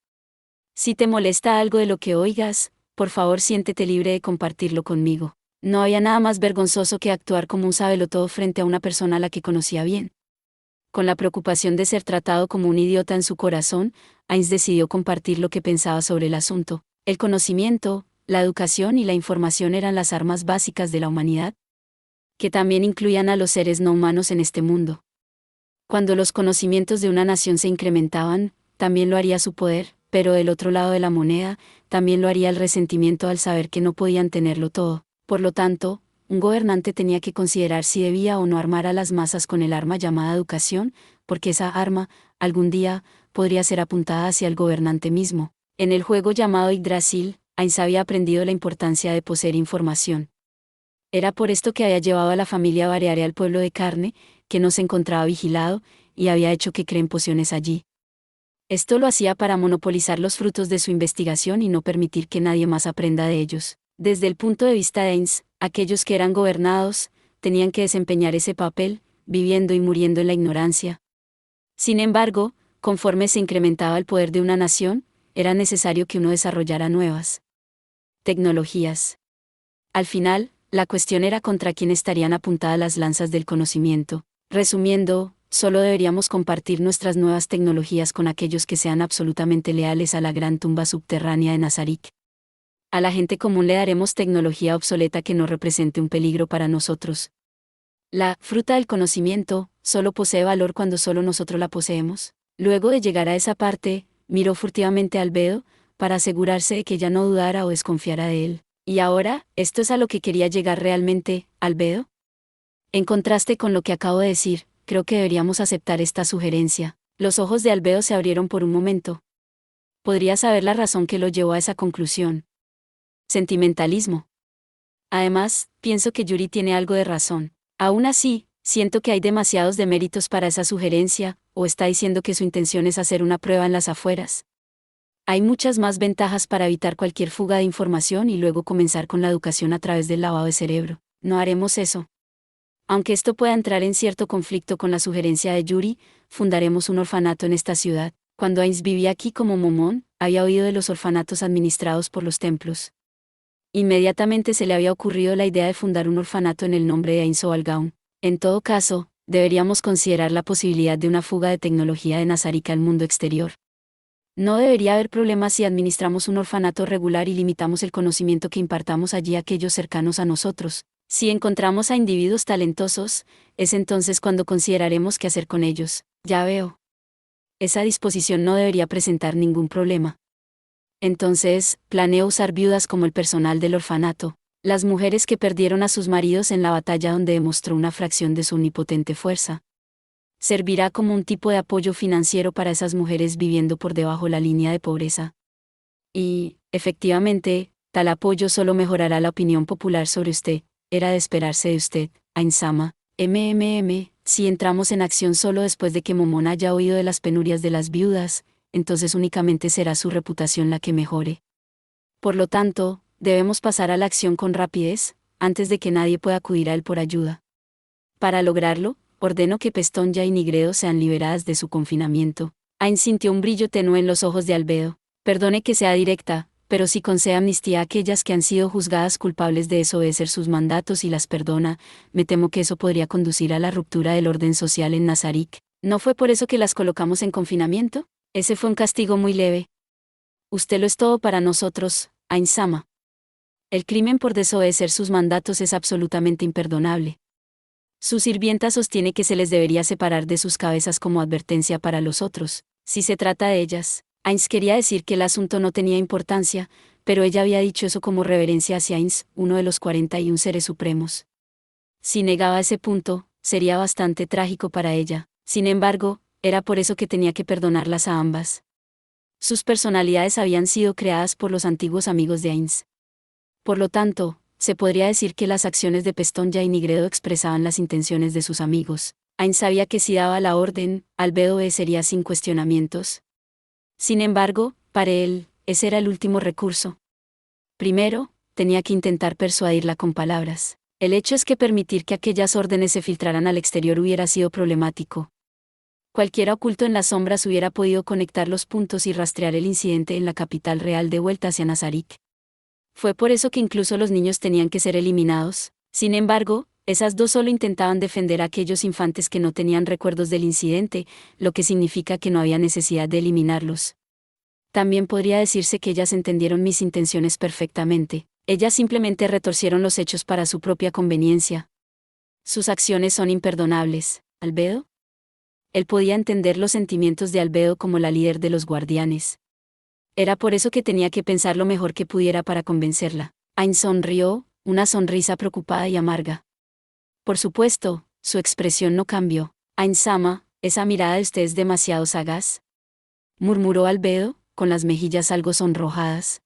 Si te molesta algo de lo que oigas, por favor siéntete libre de compartirlo conmigo. No había nada más vergonzoso que actuar como un sabelotodo frente a una persona a la que conocía bien. Con la preocupación de ser tratado como un idiota en su corazón, Ainz decidió compartir lo que pensaba sobre el asunto. El conocimiento, la educación y la información eran las armas básicas de la humanidad, que también incluían a los seres no humanos en este mundo. Cuando los conocimientos de una nación se incrementaban, también lo haría su poder, pero del otro lado de la moneda, también lo haría el resentimiento al saber que no podían tenerlo todo. Por lo tanto, un gobernante tenía que considerar si debía o no armar a las masas con el arma llamada educación, porque esa arma, algún día, podría ser apuntada hacia el gobernante mismo. En el juego llamado Yggdrasil, Ainz había aprendido la importancia de poseer información. Era por esto que había llevado a la familia Bareare al pueblo de Carne, que no se encontraba vigilado, y había hecho que creen pociones allí. Esto lo hacía para monopolizar los frutos de su investigación y no permitir que nadie más aprenda de ellos. Desde el punto de vista de Ainz, aquellos que eran gobernados, tenían que desempeñar ese papel, viviendo y muriendo en la ignorancia. Sin embargo, conforme se incrementaba el poder de una nación, era necesario que uno desarrollara nuevas tecnologías. Al final, la cuestión era contra quién estarían apuntadas las lanzas del conocimiento. Resumiendo, solo deberíamos compartir nuestras nuevas tecnologías con aquellos que sean absolutamente leales a la gran tumba subterránea de Nazarik. A la gente común le daremos tecnología obsoleta que no represente un peligro para nosotros. La fruta del conocimiento solo posee valor cuando solo nosotros la poseemos. Luego de llegar a esa parte, miró furtivamente a Albedo, para asegurarse de que ella no dudara o desconfiara de él. Y ahora, ¿esto es a lo que quería llegar realmente, Albedo? En contraste con lo que acabo de decir, creo que deberíamos aceptar esta sugerencia. Los ojos de Albedo se abrieron por un momento. Podría saber la razón que lo llevó a esa conclusión. Sentimentalismo. Además, pienso que Yuri tiene algo de razón. Aún así, siento que hay demasiados deméritos para esa sugerencia, o está diciendo que su intención es hacer una prueba en las afueras. Hay muchas más ventajas para evitar cualquier fuga de información y luego comenzar con la educación a través del lavado de cerebro. No haremos eso. Aunque esto pueda entrar en cierto conflicto con la sugerencia de Yuri, fundaremos un orfanato en esta ciudad. Cuando Ainz vivía aquí como Momón, había oído de los orfanatos administrados por los templos. Inmediatamente se le había ocurrido la idea de fundar un orfanato en el nombre de Ain Soalgaun. En todo caso, deberíamos considerar la posibilidad de una fuga de tecnología de Nazarick al mundo exterior. No debería haber problemas si administramos un orfanato regular y limitamos el conocimiento que impartamos allí a aquellos cercanos a nosotros. Si encontramos a individuos talentosos, es entonces cuando consideraremos qué hacer con ellos. Ya veo. Esa disposición no debería presentar ningún problema. Entonces, planeo usar viudas como el personal del orfanato, las mujeres que perdieron a sus maridos en la batalla donde demostró una fracción de su omnipotente fuerza. Servirá como un tipo de apoyo financiero para esas mujeres viviendo por debajo la línea de pobreza. Y, efectivamente, tal apoyo solo mejorará la opinión popular sobre usted. Era de esperarse de usted, Ainsama. Si entramos en acción solo después de que Momon haya oído de las penurias de las viudas, entonces únicamente será su reputación la que mejore. Por lo tanto, debemos pasar a la acción con rapidez, antes de que nadie pueda acudir a él por ayuda. Para lograrlo, ordeno que Pestonja y Nigredo sean liberadas de su confinamiento. Ain sintió un brillo tenue en los ojos de Albedo. Perdone que sea directa, pero si concede amnistía a aquellas que han sido juzgadas culpables de desobedecer sus mandatos y las perdona, me temo que eso podría conducir a la ruptura del orden social en Nazarick. ¿No fue por eso que las colocamos en confinamiento? Ese fue un castigo muy leve. Usted lo es todo para nosotros, Ainsama. El crimen por desobedecer sus mandatos es absolutamente imperdonable. Su sirvienta sostiene que se les debería separar de sus cabezas como advertencia para los otros. Si se trata de ellas, Ains quería decir que el asunto no tenía importancia, pero ella había dicho eso como reverencia hacia Ains, uno de los 41 seres supremos. Si negaba ese punto, sería bastante trágico para ella. Sin embargo, era por eso que tenía que perdonarlas a ambas. Sus personalidades habían sido creadas por los antiguos amigos de Ains. Por lo tanto, se podría decir que las acciones de Pestonja y Nigredo expresaban las intenciones de sus amigos. Ains sabía que si daba la orden, Albedo obedecería sin cuestionamientos. Sin embargo, para él, ese era el último recurso. Primero, tenía que intentar persuadirla con palabras. El hecho es que permitir que aquellas órdenes se filtraran al exterior hubiera sido problemático. Cualquiera oculto en las sombras hubiera podido conectar los puntos y rastrear el incidente en la capital real de vuelta hacia Nazarick. Fue por eso que incluso los niños tenían que ser eliminados. Sin embargo, esas dos solo intentaban defender a aquellos infantes que no tenían recuerdos del incidente, lo que significa que no había necesidad de eliminarlos. También podría decirse que ellas entendieron mis intenciones perfectamente. Ellas simplemente retorcieron los hechos para su propia conveniencia. Sus acciones son imperdonables. ¿Albedo? Él podía entender los sentimientos de Albedo como la líder de los guardianes. Era por eso que tenía que pensar lo mejor que pudiera para convencerla. Ain sonrió, una sonrisa preocupada y amarga. Por supuesto, su expresión no cambió. Ain-sama, esa mirada de usted es demasiado sagaz, murmuró Albedo, con las mejillas algo sonrojadas.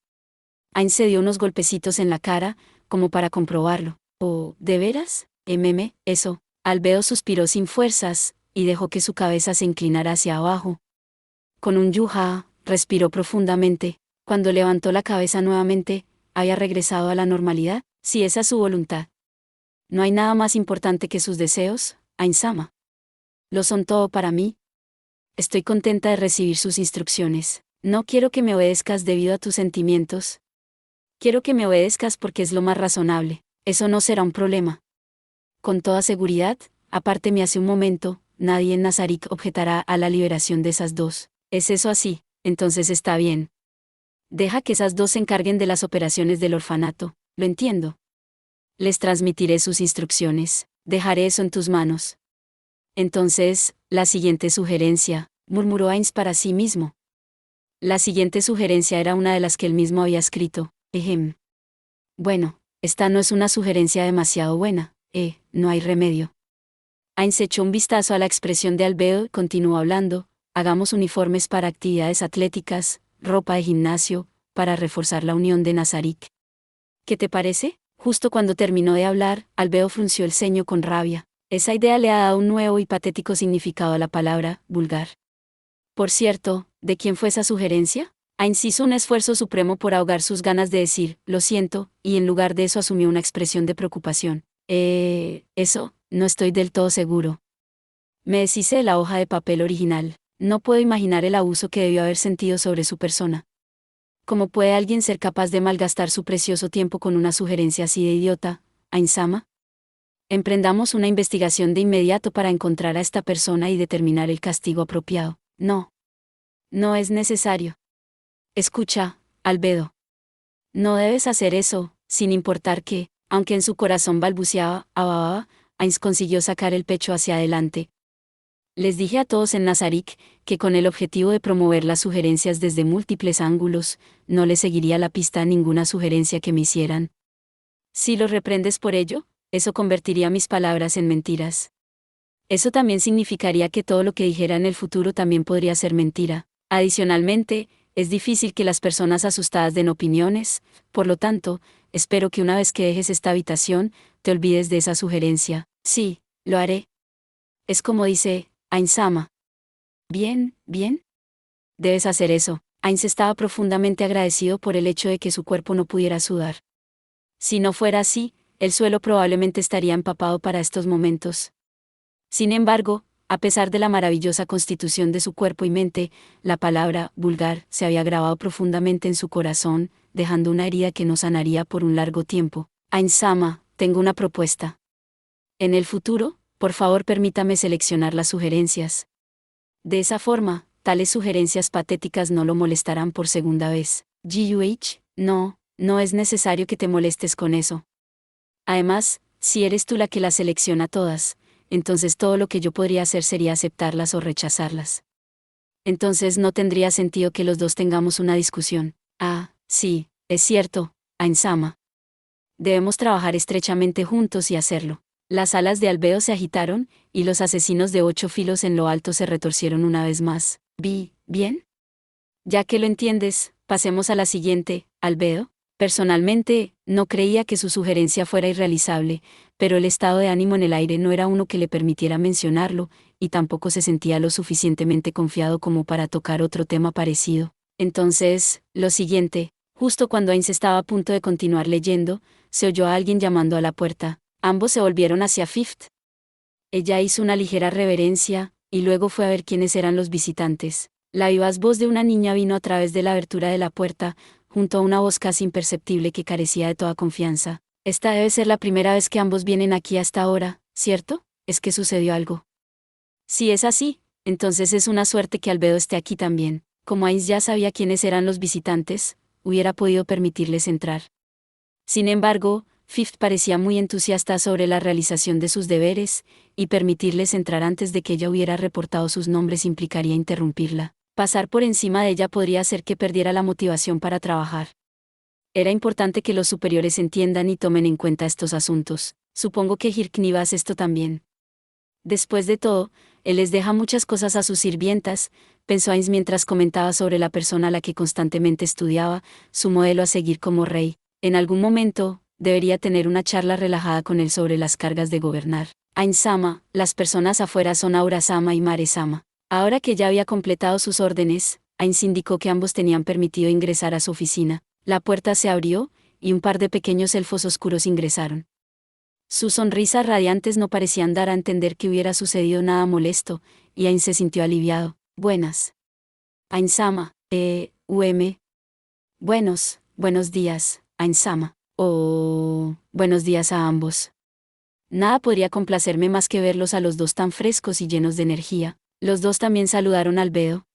Ain se dio unos golpecitos en la cara, como para comprobarlo. ¿Oh, de veras? Eso. Albedo suspiró sin fuerzas, y dejó que su cabeza se inclinara hacia abajo. Con un yuja, respiró profundamente. Cuando levantó la cabeza nuevamente, ¿había regresado a la normalidad? Si esa es su voluntad. No hay nada más importante que sus deseos, Ain-sama. Lo son todo para mí. Estoy contenta de recibir sus instrucciones. No quiero que me obedezcas debido a tus sentimientos. Quiero que me obedezcas porque es lo más razonable. Eso no será un problema. Con toda seguridad, apárteme hace un momento, nadie en Nazarick objetará a la liberación de esas dos. ¿Es eso así? Entonces está bien. Deja que esas dos se encarguen de las operaciones del orfanato, lo entiendo. Les transmitiré sus instrucciones, dejaré eso en tus manos. Entonces, la siguiente sugerencia, murmuró Ains para sí mismo. La siguiente sugerencia era una de las que él mismo había escrito. Bueno, esta no es una sugerencia demasiado buena, no hay remedio. Ains echó un vistazo a la expresión de Albedo y continuó hablando. Hagamos uniformes para actividades atléticas, ropa de gimnasio, para reforzar la unión de Nazarick. ¿Qué te parece? Justo cuando terminó de hablar, Albedo frunció el ceño con rabia. Esa idea le ha dado un nuevo y patético significado a la palabra, vulgar. Por cierto, ¿de quién fue esa sugerencia? Ains hizo un esfuerzo supremo por ahogar sus ganas de decir, lo siento, y en lugar de eso asumió una expresión de preocupación. Eso, no estoy del todo seguro. Me deshice de la hoja de papel original. No puedo imaginar el abuso que debió haber sentido sobre su persona. ¿Cómo puede alguien ser capaz de malgastar su precioso tiempo con una sugerencia así de idiota, Ain-sama? Emprendamos una investigación de inmediato para encontrar a esta persona y determinar el castigo apropiado. No. No es necesario. Escucha, Albedo. No debes hacer eso, sin importar que, aunque en su corazón balbuceaba, Ainz consiguió sacar el pecho hacia adelante. Les dije a todos en Nazarik que con el objetivo de promover las sugerencias desde múltiples ángulos, no le seguiría la pista a ninguna sugerencia que me hicieran. Si los reprendes por ello, eso convertiría mis palabras en mentiras. Eso también significaría que todo lo que dijera en el futuro también podría ser mentira. Adicionalmente, es difícil que las personas asustadas den opiniones, por lo tanto, espero que una vez que dejes esta habitación, te olvides de esa sugerencia. Sí, lo haré. Es como dice, Ain-sama. Bien, bien. Debes hacer eso. Ainz estaba profundamente agradecido por el hecho de que su cuerpo no pudiera sudar. Si no fuera así, el suelo probablemente estaría empapado para estos momentos. Sin embargo, a pesar de la maravillosa constitución de su cuerpo y mente, la palabra vulgar se había grabado profundamente en su corazón, dejando una herida que no sanaría por un largo tiempo. Ain-sama, tengo una propuesta. En el futuro, por favor permítame seleccionar las sugerencias. De esa forma, tales sugerencias patéticas no lo molestarán por segunda vez. GUH, no es necesario que te molestes con eso. Además, si eres tú la que las selecciona todas, entonces todo lo que yo podría hacer sería aceptarlas o rechazarlas. Entonces no tendría sentido que los dos tengamos una discusión. Ah, sí, es cierto, Ain-sama. Debemos trabajar estrechamente juntos y hacerlo. Las alas de Albedo se agitaron, y los asesinos de 8 filos en lo alto se retorcieron una vez más. ¿Bien? Ya que lo entiendes, pasemos a la siguiente, Albedo. Personalmente, no creía que su sugerencia fuera irrealizable, pero el estado de ánimo en el aire no era uno que le permitiera mencionarlo, y tampoco se sentía lo suficientemente confiado como para tocar otro tema parecido. Entonces, lo siguiente, justo cuando Ainz estaba a punto de continuar leyendo, se oyó a alguien llamando a la puerta. Ambos se volvieron hacia Fifth. Ella hizo una ligera reverencia, y luego fue a ver quiénes eran los visitantes. La vivaz voz de una niña vino a través de la abertura de la puerta, junto a una voz casi imperceptible que carecía de toda confianza. Esta debe ser la primera vez que ambos vienen aquí hasta ahora, ¿cierto? ¿Es que sucedió algo? Si es así, entonces es una suerte que Albedo esté aquí también. Como Ainz ya sabía quiénes eran los visitantes, hubiera podido permitirles entrar. Sin embargo, Fifth parecía muy entusiasta sobre la realización de sus deberes, y permitirles entrar antes de que ella hubiera reportado sus nombres implicaría interrumpirla. Pasar por encima de ella podría hacer que perdiera la motivación para trabajar. Era importante que los superiores entiendan y tomen en cuenta estos asuntos. Supongo que Hirkniva hace esto también. Después de todo, él les deja muchas cosas a sus sirvientas, pensó Ainz mientras comentaba sobre la persona a la que constantemente estudiaba, su modelo a seguir como rey. En algún momento, debería tener una charla relajada con él sobre las cargas de gobernar. Ain-sama, las personas afuera son Aura-sama y Mare-sama. Ahora que ya había completado sus órdenes, Ainz indicó que ambos tenían permitido ingresar a su oficina. La puerta se abrió, y un par de pequeños elfos oscuros ingresaron. Sus sonrisas radiantes no parecían dar a entender que hubiera sucedido nada molesto, y Ainz se sintió aliviado. Buenas. Ain-sama, Buenos días, Ain-sama. Oh, buenos días a ambos. Nada podría complacerme más que verlos a los dos tan frescos y llenos de energía. Los dos también saludaron a Albedo.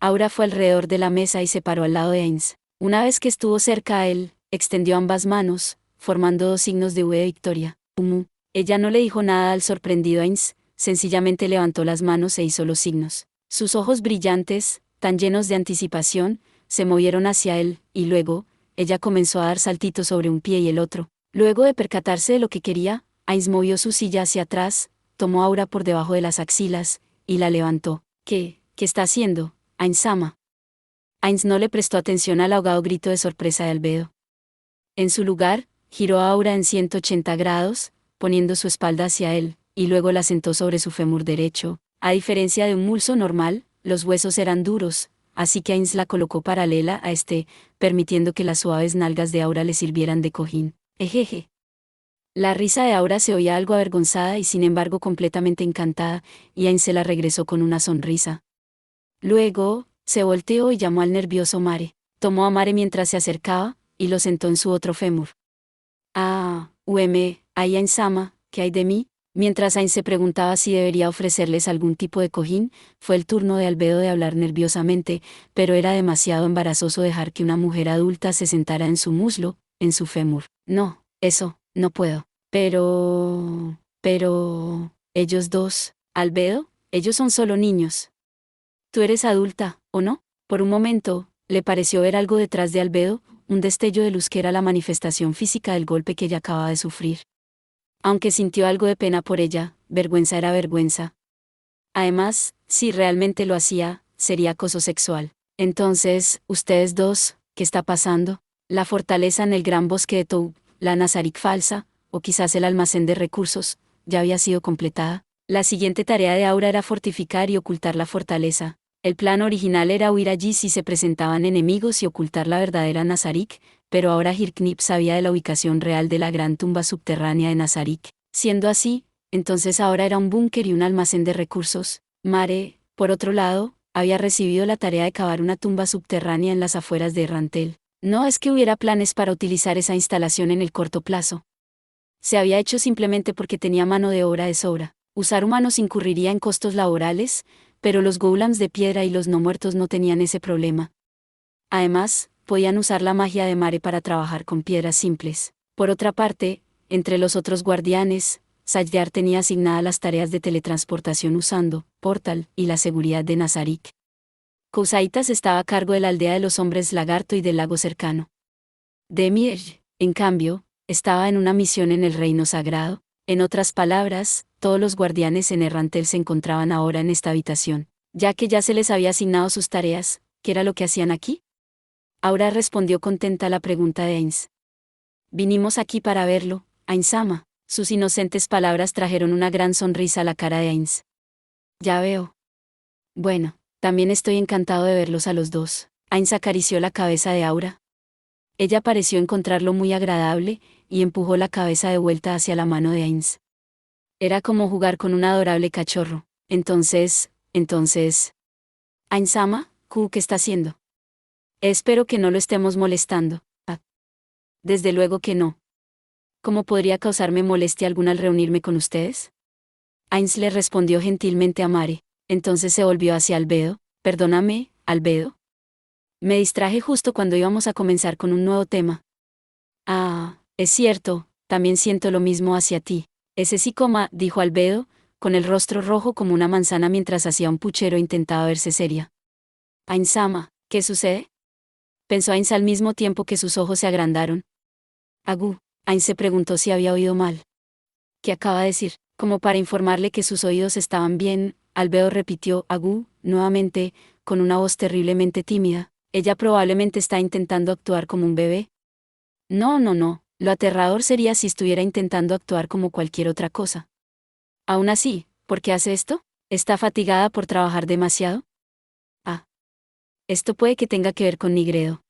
Aura fue alrededor de la mesa y se paró al lado de Ainz. Una vez que estuvo cerca a él, extendió ambas manos, formando 2 signos de V de victoria. Ella no le dijo nada al sorprendido Ainz, sencillamente levantó las manos e hizo los signos. Sus ojos brillantes, tan llenos de anticipación, se movieron hacia él, y luego, ella comenzó a dar saltitos sobre un pie y el otro. Luego de percatarse de lo que quería, Ainz movió su silla hacia atrás, tomó a Aura por debajo de las axilas, y la levantó. ¿Qué está haciendo, Ain-sama? Ainz no le prestó atención al ahogado grito de sorpresa de Albedo. En su lugar, giró a Aura en 180 grados, poniendo su espalda hacia él, y luego la sentó sobre su fémur derecho. A diferencia de un mulso normal, los huesos eran duros, así que Ainz la colocó paralela a este, permitiendo que las suaves nalgas de Aura le sirvieran de cojín. Ejeje. La risa de Aura se oía algo avergonzada y sin embargo completamente encantada, y Ainz se la regresó con una sonrisa. Luego, se volteó y llamó al nervioso Mare. Tomó a Mare mientras se acercaba, y lo sentó en su otro fémur. Ahí Ainsama, ¿qué hay de mí? Mientras Ains se preguntaba si debería ofrecerles algún tipo de cojín, fue el turno de Albedo de hablar nerviosamente, pero era demasiado embarazoso dejar que una mujer adulta se sentara en su muslo, en su fémur. No, eso, no puedo. Pero, ellos dos, Albedo, ellos son solo niños. Tú eres adulta, ¿o no? Por un momento, le pareció ver algo detrás de Albedo, un destello de luz que era la manifestación física del golpe que ella acababa de sufrir. Aunque sintió algo de pena por ella, vergüenza era vergüenza. Además, si realmente lo hacía, sería acoso sexual. Entonces, ustedes dos, ¿qué está pasando? La fortaleza en el gran bosque de Toub, la Nazarik falsa, o quizás el almacén de recursos, ya había sido completada. La siguiente tarea de Aura era fortificar y ocultar la fortaleza. El plan original era huir allí si se presentaban enemigos y ocultar la verdadera Nazarik, pero ahora Hirknip sabía de la ubicación real de la gran tumba subterránea de Nazarik. Siendo así, entonces ahora era un búnker y un almacén de recursos. Mare, por otro lado, había recibido la tarea de cavar una tumba subterránea en las afueras de Errantel. No es que hubiera planes para utilizar esa instalación en el corto plazo. Se había hecho simplemente porque tenía mano de obra de sobra. Usar humanos incurriría en costos laborales, pero los golems de piedra y los no muertos no tenían ese problema. Además, podían usar la magia de Mare para trabajar con piedras simples. Por otra parte, entre los otros guardianes, Sajdar tenía asignadas las tareas de teletransportación usando Portal y la seguridad de Nazarik. Kousaitas estaba a cargo de la aldea de los hombres lagarto y del lago cercano. Demir, en cambio, estaba en una misión en el reino sagrado. En otras palabras, todos los guardianes en Errantel se encontraban ahora en esta habitación, ya que ya se les había asignado sus tareas. ¿Qué era lo que hacían aquí? Aura respondió contenta a la pregunta de Ains. Vinimos aquí para verlo, Ainsama. Sus inocentes palabras trajeron una gran sonrisa a la cara de Ains. Ya veo. Bueno, también estoy encantado de verlos a los dos. Ains acarició la cabeza de Aura. Ella pareció encontrarlo muy agradable, y empujó la cabeza de vuelta hacia la mano de Ains. Era como jugar con un adorable cachorro. Entonces... Ainsama, ¿qué está haciendo? Espero que no lo estemos molestando. Desde luego que no. ¿Cómo podría causarme molestia alguna al reunirme con ustedes? Ains le respondió gentilmente a Mare. Entonces se volvió hacia Albedo. Perdóname, Albedo. Me distraje justo cuando íbamos a comenzar con un nuevo tema. Es cierto, también siento lo mismo hacia ti. Ese sí, dijo Albedo, con el rostro rojo como una manzana mientras hacía un puchero e intentaba verse seria. Ainsama, ¿qué sucede? Pensó Ains al mismo tiempo que sus ojos se agrandaron. Ains se preguntó si había oído mal. ¿Qué acaba de decir? Como para informarle que sus oídos estaban bien, Albedo repitió nuevamente, con una voz terriblemente tímida. Ella probablemente está intentando actuar como un bebé. No. Lo aterrador sería si estuviera intentando actuar como cualquier otra cosa. Aún así, ¿por qué hace esto? ¿Está fatigada por trabajar demasiado? Esto puede que tenga que ver con Nigredo.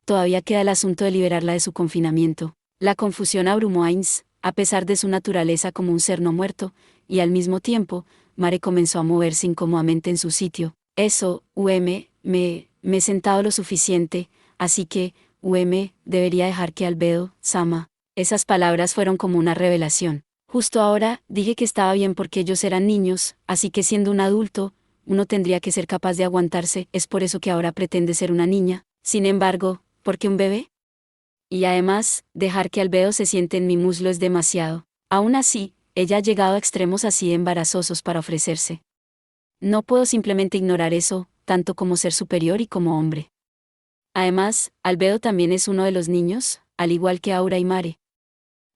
Todavía queda el asunto de liberarla de su confinamiento. La confusión abrumó a Ains, a pesar de su naturaleza como un ser no muerto, y al mismo tiempo, Mare comenzó a moverse incómodamente en su sitio. Eso, me he sentado lo suficiente, así que, debería dejar que Albedo, Sama. Esas palabras fueron como una revelación. Justo ahora, dije que estaba bien porque ellos eran niños, así que siendo un adulto, uno tendría que ser capaz de aguantarse. Es por eso que ahora pretende ser una niña. Sin embargo, ¿por qué un bebé? Y además, dejar que Albedo se siente en mi muslo es demasiado. Aún así, ella ha llegado a extremos así de embarazosos para ofrecerse. No puedo simplemente ignorar eso, tanto como ser superior y como hombre. Además, Albedo también es uno de los niños, al igual que Aura y Mare.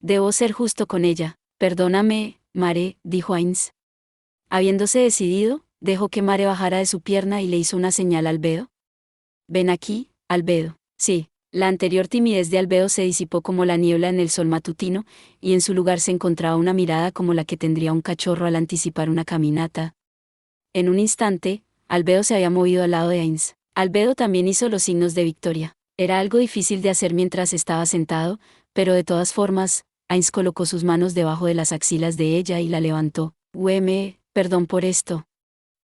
Debo ser justo con ella. Perdóname, Mare, dijo Ains. Habiéndose decidido, dejó que Mare bajara de su pierna y le hizo una señal a Albedo. Ven aquí, Albedo. Sí. La anterior timidez de Albedo se disipó como la niebla en el sol matutino, y en su lugar se encontraba una mirada como la que tendría un cachorro al anticipar una caminata. En un instante, Albedo se había movido al lado de Ains. Albedo también hizo los signos de victoria. Era algo difícil de hacer mientras estaba sentado, pero de todas formas, Ains colocó sus manos debajo de las axilas de ella y la levantó. Perdón por esto.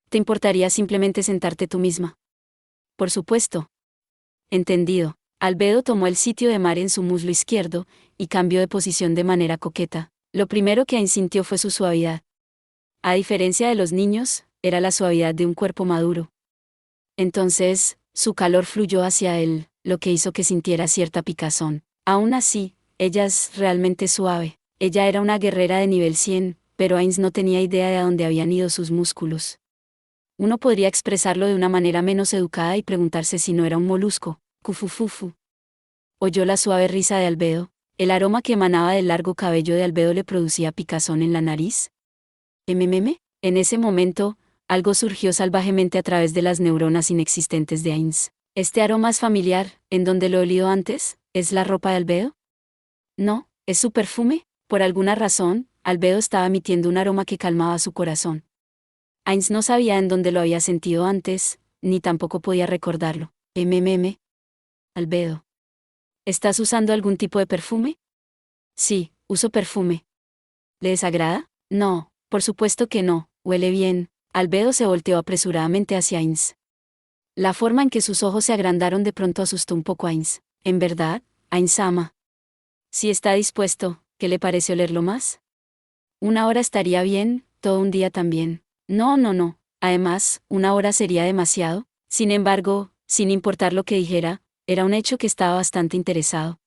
¿Te importaría simplemente sentarte tú misma? Por supuesto. Entendido. Albedo tomó el sitio de Mare en su muslo izquierdo, y cambió de posición de manera coqueta. Lo primero que Ainz sintió fue su suavidad. A diferencia de los niños, era la suavidad de un cuerpo maduro. Entonces, su calor fluyó hacia él, lo que hizo que sintiera cierta picazón. Aún así, ella es realmente suave. Ella era una guerrera de nivel 100, pero Ainz no tenía idea de a dónde habían ido sus músculos. Uno podría expresarlo de una manera menos educada y preguntarse si no era un molusco. Cufufufu. Oyó la suave risa de Albedo. El aroma que emanaba del largo cabello de Albedo le producía picazón en la nariz. ¿Mmmm? En ese momento, algo surgió salvajemente a través de las neuronas inexistentes de Ainz. ¿Este aroma es familiar, en donde lo he olido antes? ¿Es la ropa de Albedo? No, ¿es su perfume? Por alguna razón, Albedo estaba emitiendo un aroma que calmaba su corazón. Ainz no sabía en dónde lo había sentido antes, ni tampoco podía recordarlo. Albedo. ¿Estás usando algún tipo de perfume? Sí, uso perfume. ¿Le desagrada? No, por supuesto que no, huele bien. Albedo se volteó apresuradamente hacia Ainz. La forma en que sus ojos se agrandaron de pronto asustó un poco a Ainz. ¿En verdad, Ainz-sama? Si está dispuesto, ¿qué le parece olerlo más? Una hora estaría bien, todo un día también. No. Además, una hora sería demasiado. Sin embargo, sin importar lo que dijera, era un hecho que estaba bastante interesado.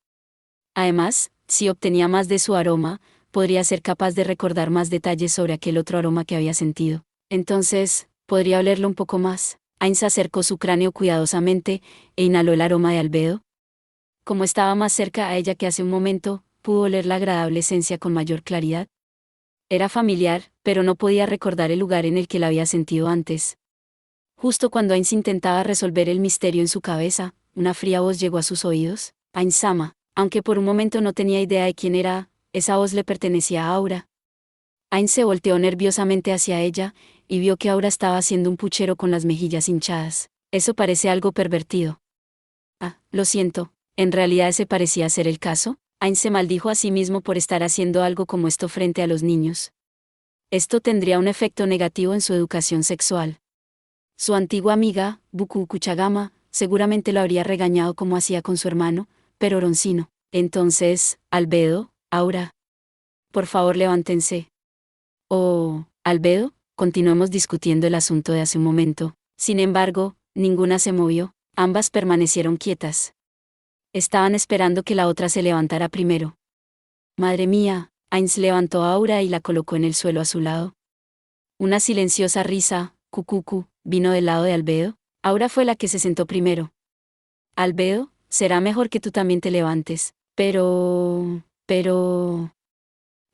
Además, si obtenía más de su aroma, podría ser capaz de recordar más detalles sobre aquel otro aroma que había sentido. Entonces, podría olerlo un poco más. Ainz acercó su cráneo cuidadosamente e inhaló el aroma de Albedo. Como estaba más cerca a ella que hace un momento, pudo oler la agradable esencia con mayor claridad. Era familiar, pero no podía recordar el lugar en el que la había sentido antes. Justo cuando Ainz intentaba resolver el misterio en su cabeza, una fría voz llegó a sus oídos. Ainz-sama. Aunque por un momento no tenía idea de quién era, esa voz le pertenecía a Aura. Ainz se volteó nerviosamente hacia ella, y vio que Aura estaba haciendo un puchero con las mejillas hinchadas. Eso parece algo pervertido. Lo siento, ¿en realidad ese parecía ser el caso? Ainz se maldijo a sí mismo por estar haciendo algo como esto frente a los niños. Esto tendría un efecto negativo en su educación sexual. Su antigua amiga, Buku Kuchagama, seguramente lo habría regañado como hacía con su hermano, pero Oroncino. Entonces, Albedo, Aura. Por favor, levántense. Oh, Albedo, continuemos discutiendo el asunto de hace un momento. Sin embargo, ninguna se movió, ambas permanecieron quietas. Estaban esperando que la otra se levantara primero. Madre mía, Ainz levantó a Aura y la colocó en el suelo a su lado. Una silenciosa risa, cucucu, vino del lado de Albedo. Aura fue la que se sentó primero. Albedo, será mejor que tú también te levantes. Pero...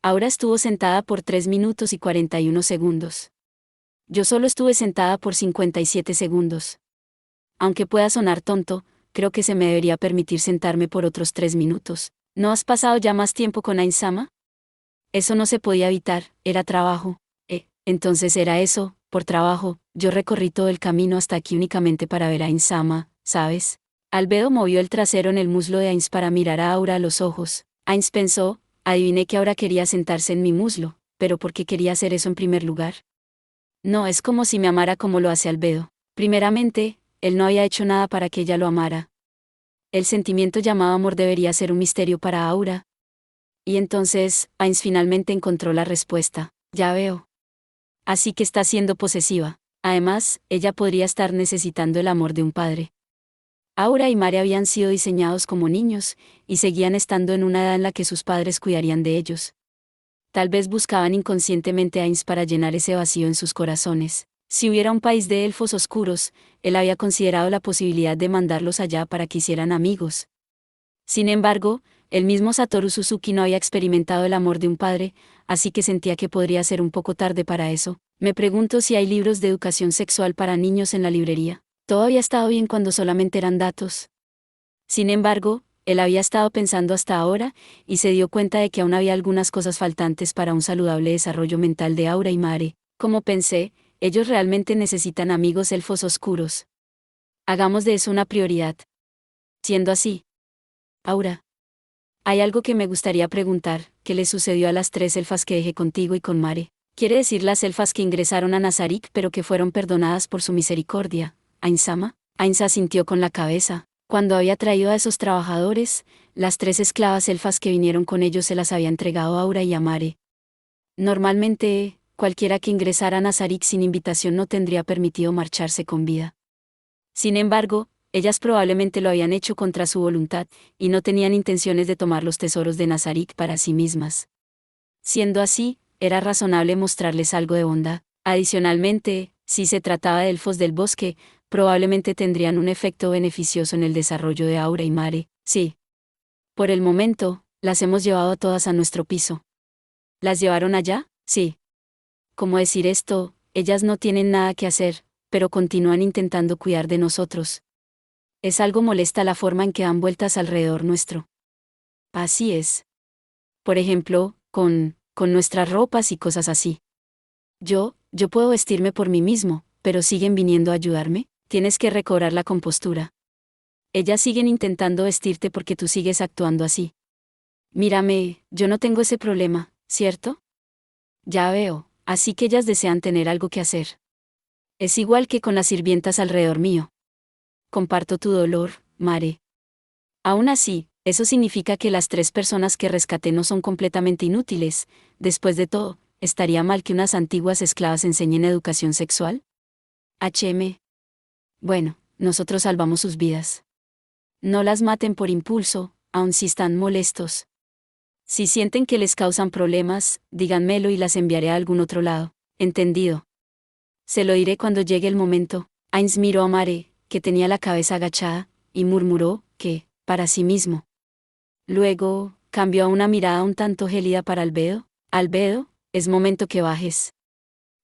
Aura estuvo sentada por 3 minutos y 41 segundos. Yo solo estuve sentada por 57 segundos. Aunque pueda sonar tonto, creo que se me debería permitir sentarme por otros 3 minutos. ¿No has pasado ya más tiempo con Ainz-sama? Eso no se podía evitar, era trabajo. Entonces era eso, por trabajo. Yo recorrí todo el camino hasta aquí únicamente para ver a Ainz-sama, ¿sabes? Albedo movió el trasero en el muslo de Ainz para mirar a Aura a los ojos. Ainz pensó, adiviné que Aura quería sentarse en mi muslo, pero ¿por qué quería hacer eso en primer lugar? No es como si me amara como lo hace Albedo. Primeramente, él no había hecho nada para que ella lo amara. El sentimiento llamado amor debería ser un misterio para Aura. Y entonces, Ainz finalmente encontró la respuesta. Ya veo. Así que está siendo posesiva. Además, ella podría estar necesitando el amor de un padre. Aura y Mare habían sido diseñados como niños, y seguían estando en una edad en la que sus padres cuidarían de ellos. Tal vez buscaban inconscientemente a Ainz para llenar ese vacío en sus corazones. Si hubiera un país de elfos oscuros, él había considerado la posibilidad de mandarlos allá para que hicieran amigos. Sin embargo, el mismo Satoru Suzuki no había experimentado el amor de un padre, así que sentía que podría ser un poco tarde para eso. Me pregunto si hay libros de educación sexual para niños en la librería. Todo había estado bien cuando solamente eran datos. Sin embargo, él había estado pensando hasta ahora, y se dio cuenta de que aún había algunas cosas faltantes para un saludable desarrollo mental de Aura y Mare. Como pensé, ellos realmente necesitan amigos elfos oscuros. Hagamos de eso una prioridad. Siendo así, Aura, hay algo que me gustaría preguntar. ¿Qué le sucedió a las 3 elfas que dejé contigo y con Mare? Quiere decir las elfas que ingresaron a Nazarik pero que fueron perdonadas por su misericordia. ¿Ainz-sama? Ainz asintió con la cabeza. Cuando había traído a esos trabajadores, las 3 esclavas elfas que vinieron con ellos se las había entregado a Aura y a Mare. Normalmente, cualquiera que ingresara a Nazarik sin invitación no tendría permitido marcharse con vida. Sin embargo, ellas probablemente lo habían hecho contra su voluntad, y no tenían intenciones de tomar los tesoros de Nazarik para sí mismas. Siendo así, era razonable mostrarles algo de bondad. Adicionalmente, si se trataba de elfos del bosque, probablemente tendrían un efecto beneficioso en el desarrollo de Aura y Mare. Sí. Por el momento, las hemos llevado a todas a nuestro piso. ¿Las llevaron allá? Sí. ¿Cómo decir esto? Ellas no tienen nada que hacer, pero continúan intentando cuidar de nosotros. Es algo molesta la forma en que dan vueltas alrededor nuestro. Así es. Por ejemplo, con nuestras ropas y cosas así. Yo puedo vestirme por mí mismo, pero siguen viniendo a ayudarme. Tienes que recobrar la compostura. Ellas siguen intentando vestirte porque tú sigues actuando así. Mírame, yo no tengo ese problema, ¿cierto? Ya veo, así que ellas desean tener algo que hacer. Es igual que con las sirvientas alrededor mío. Comparto tu dolor, Mare. Aún así, eso significa que las 3 personas que rescaté no son completamente inútiles. Después de todo, ¿estaría mal que unas antiguas esclavas enseñen educación sexual? Bueno, nosotros salvamos sus vidas. No las maten por impulso, aun si están molestos. Si sienten que les causan problemas, díganmelo y las enviaré a algún otro lado. ¿Entendido? Se lo diré cuando llegue el momento. Ainz miró a Mare, que tenía la cabeza agachada, y murmuró, que, para sí mismo. Luego, cambió a una mirada un tanto gélida para Albedo. Albedo, es momento que bajes.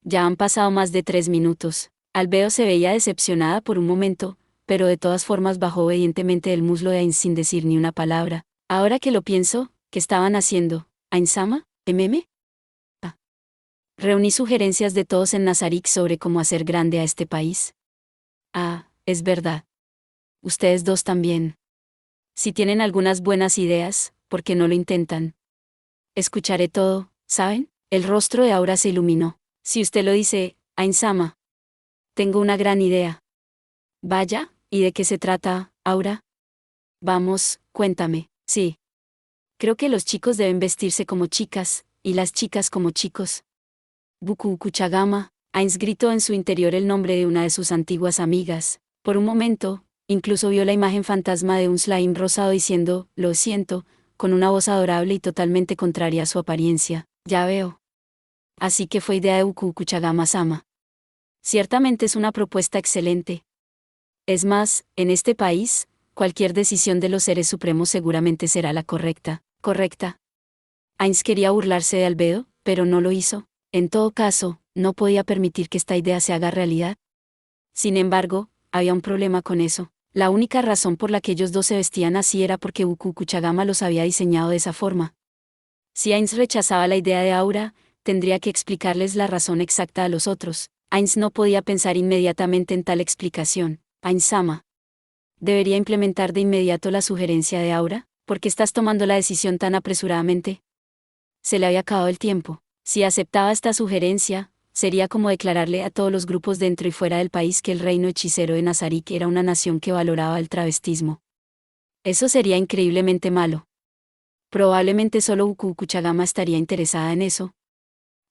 Ya han pasado más de 3 minutos. Albedo se veía decepcionada por un momento, pero de todas formas bajó obedientemente del muslo de Ainz sin decir ni una palabra. Ahora que lo pienso, ¿qué estaban haciendo? ¿Ainzama? ¿MM? Reuní sugerencias de todos en Nazarik sobre cómo hacer grande a este país. Es verdad. Ustedes dos también. Si tienen algunas buenas ideas, ¿por qué no lo intentan? Escucharé todo, ¿saben? El rostro de Aura se iluminó. Si usted lo dice, Ainsama. Tengo una gran idea. Vaya, ¿y de qué se trata, Aura? Vamos, cuéntame. Sí. Creo que los chicos deben vestirse como chicas, y las chicas como chicos. Buku Kuchagama, Ainz gritó en su interior el nombre de una de sus antiguas amigas. Por un momento, incluso vio la imagen fantasma de un slime rosado diciendo, lo siento, con una voz adorable y totalmente contraria a su apariencia. Ya veo. Así que fue idea de Buku Kuchagama-sama. Ciertamente es una propuesta excelente. Es más, en este país, cualquier decisión de los seres supremos seguramente será la correcta. ¿Correcta? Ainz quería burlarse de Albedo, pero no lo hizo. En todo caso, no podía permitir que esta idea se haga realidad. Sin embargo, había un problema con eso. La única razón por la que ellos dos se vestían así era porque Buku Kuchagama los había diseñado de esa forma. Si Ainz rechazaba la idea de Aura, tendría que explicarles la razón exacta a los otros. Ainz no podía pensar inmediatamente en tal explicación. Ainz-sama. ¿Debería implementar de inmediato la sugerencia de Aura? ¿Por qué estás tomando la decisión tan apresuradamente? Se le había acabado el tiempo. Si aceptaba esta sugerencia, sería como declararle a todos los grupos dentro y fuera del país que el reino hechicero de Nazarik era una nación que valoraba el travestismo. Eso sería increíblemente malo. Probablemente solo Buku Kuchagama estaría interesada en eso.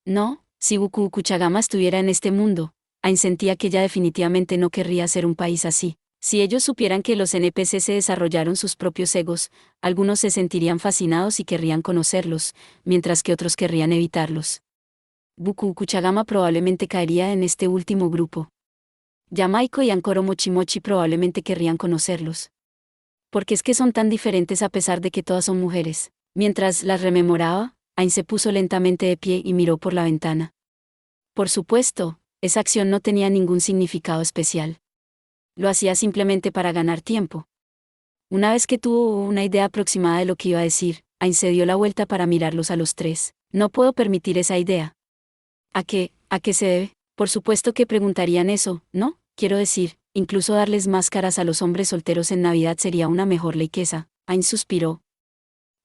No, si Buku Kuchagama estuviera en este mundo, Ainz sentía que ella definitivamente no querría ser un país así. Si ellos supieran que los NPC se desarrollaron sus propios egos, algunos se sentirían fascinados y querrían conocerlos, mientras que otros querrían evitarlos. Buku Kuchagama probablemente caería en este último grupo. Yamaiko y Ankoro Mochimochi probablemente querrían conocerlos. Porque es que son tan diferentes a pesar de que todas son mujeres. Mientras las rememoraba, Ainz se puso lentamente de pie y miró por la ventana. Por supuesto, esa acción no tenía ningún significado especial. Lo hacía simplemente para ganar tiempo. Una vez que tuvo una idea aproximada de lo que iba a decir, Ainz se dio la vuelta para mirarlos a los tres. No puedo permitir esa idea. ¿A qué se debe? Por supuesto que preguntarían eso, ¿no? Quiero decir, incluso darles máscaras a los hombres solteros en Navidad sería una mejor ley que esa. Ainz suspiró.